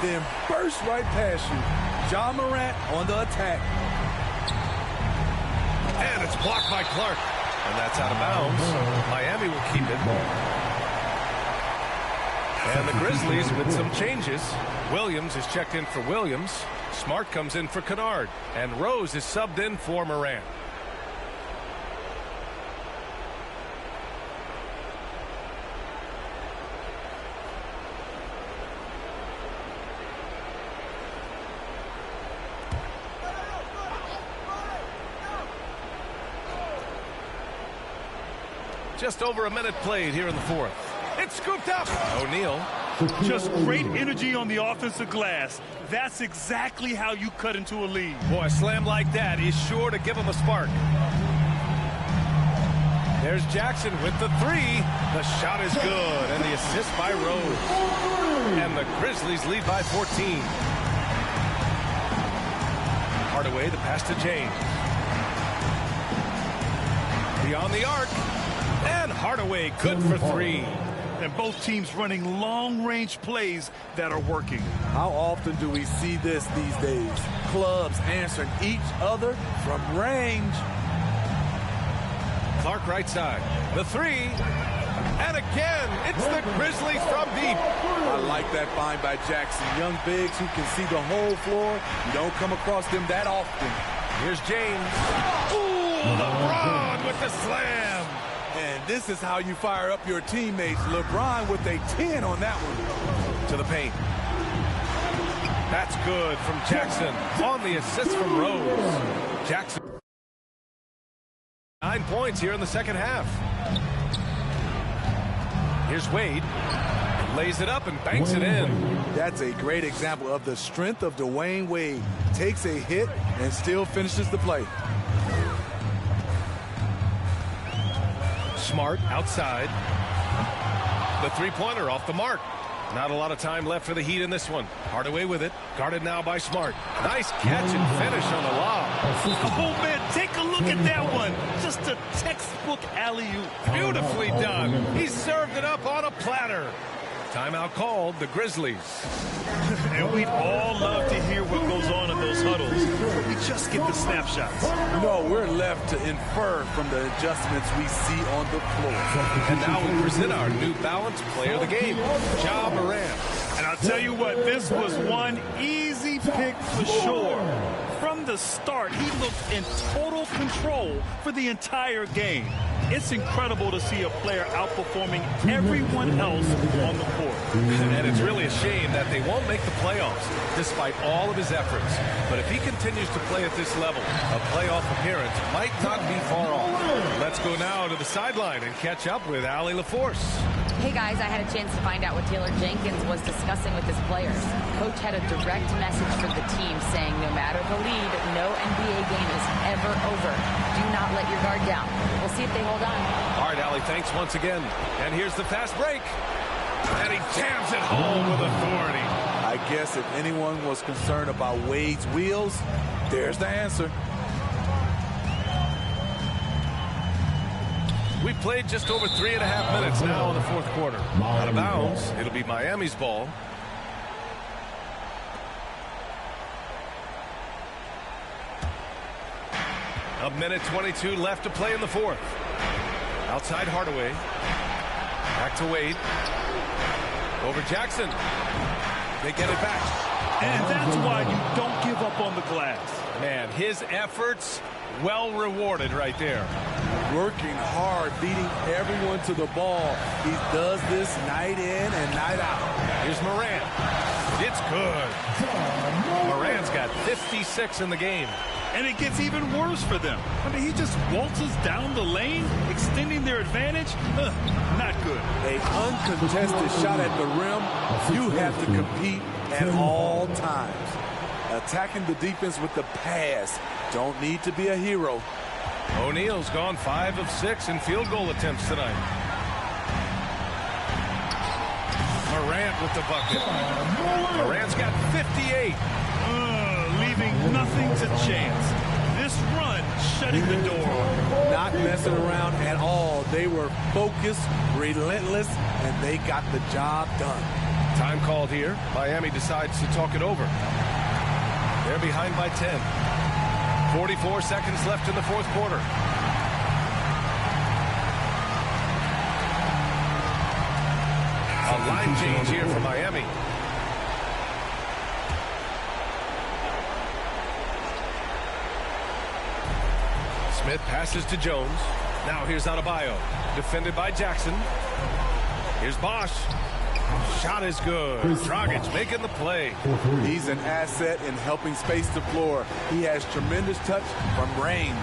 then burst right past you. Ja Morant on the attack. And it's blocked by Clark. And that's out of bounds. Miami will keep it. And the Grizzlies with some changes. Williams is checked in for Williams. Smart comes in for Kennard. And Rose is subbed in for Morant. Just over a minute played here in the fourth. It's scooped up. O'Neal. Just great energy on the offensive glass. That's exactly how you cut into a lead. Boy, a slam like that is sure to give him a spark. There's Jackson with the three. The shot is good, and the assist by Rose. And the Grizzlies lead by 14. Hardaway, the pass to James. Beyond the arc. And Hardaway good for three. And both teams running long-range plays that are working. How often do we see this these days? Clubs answering each other from range. Clark right side. The three. And again, it's the Grizzlies from deep. I like that find by Jackson. Young bigs who can see the whole floor. You don't come across them that often. Here's James. Ooh, LeBron with the slam. And this is how you fire up your teammates. LeBron with a 10 on that one. To the paint. That's good from Jackson. On the assist from Rose. Jackson. 9 points here in the second half. Here's Wade. Lays it up and banks it in. That's a great example of the strength of Dwayne Wade. Takes a hit and still finishes the play. Smart outside. The three-pointer off the mark. Not a lot of time left for the Heat in this one. Hardaway with it. Guarded now by Smart. Nice catch and finish on the lob. Oh, man, take a look at that one. Just a textbook alley-oop. Beautifully done. He served it up on a platter. Timeout called, the Grizzlies. And we'd all love to hear what goes on in those huddles. We just get the snapshots. No, we're left to infer from the adjustments we see on the floor. And now we present our New Balance player of the game, Ja Morant. And I'll tell you what, this was one easy pick for sure. From the start, he looked in total control for the entire game. It's incredible to see a player outperforming everyone else on the court. And it's really a shame that they won't make the playoffs, despite all of his efforts. But if he continues to play at this level, a playoff appearance might not be far off. Let's go now to the sideline and catch up with Allie LaForce. Hey guys, I had a chance to find out what Taylor Jenkins was discussing with his players. Coach had a direct message for the team saying no matter the lead, no NBA game is ever over. Do not let your guard down. We'll see if they hold on. All right, Allie, thanks once again. And here's the fast break. And he jams it home with authority. I guess if anyone was concerned about Wade's wheels, there's the answer. We played just over 3.5 minutes now in the fourth quarter. Out of bounds. It'll be Miami's ball. A minute 22 left to play in the fourth. Outside Hardaway. Back to Wade. Over Jackson. They get it back. And that's why you don't give up on the glass. Man, his efforts well rewarded right there. Working hard, beating everyone to the ball. He does this night in and night out. Here's Morant. It's good. Morant's got 56 in the game. And it gets even worse for them. I mean, he just waltzes down the lane, extending their advantage. Not good. An uncontested shot at the rim. You have to compete at all times. Attacking the defense with the pass. Don't need to be a hero. O'Neal's gone 5 of 6 in field goal attempts tonight. Morant with the bucket. Morant's got 58. Leaving nothing to chance. This run shutting the door. Not messing around at all. They were focused, relentless, and they got the job done. Time called here. Miami decides to talk it over. They're behind by 10. 44 seconds left in the fourth quarter. A line change here for Miami. Smith passes to Jones. Now here's Adebayo. Defended by Jackson. Here's Bosch. Shot is good. Dragic making the play. He's an asset in helping space the floor. He has tremendous touch from range.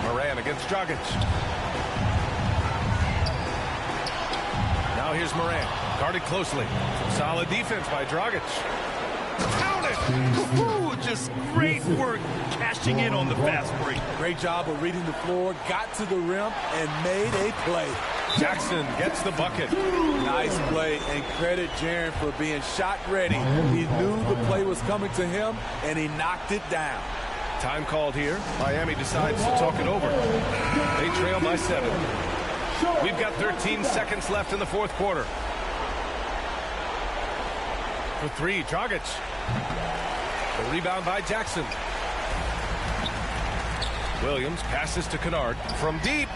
Moran against Dragic. Now here's Moran. Guarded closely. Some solid defense by Dragic. Count it! Ooh, just great work cashing in on the fast break. Great job of reading the floor, got to the rim, and made a play. Jackson gets the bucket. Nice play, and credit Jaren for being shot ready. He knew the play was coming to him, and he knocked it down. Time called here. Miami decides to talk it over. They trail by 7. We've got 13 seconds left in the fourth quarter. For 3, Dragic. The rebound by Jackson. Williams passes to Kennard from deep,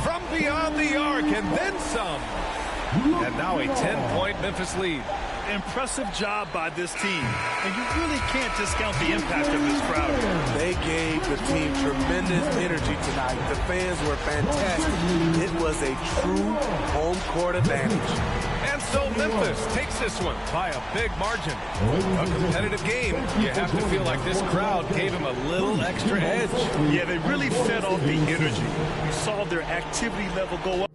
from beyond the arc, and then some. And now a 10-point Memphis lead. Impressive job by this team, and you really can't discount the impact of this crowd. They gave the team tremendous energy tonight. The fans were fantastic. It was a true home court advantage. And so Memphis takes this one by a big margin. A competitive game. You have to feel like this crowd gave him a little extra edge. Yeah, they really fed off the energy. You saw their activity level go up.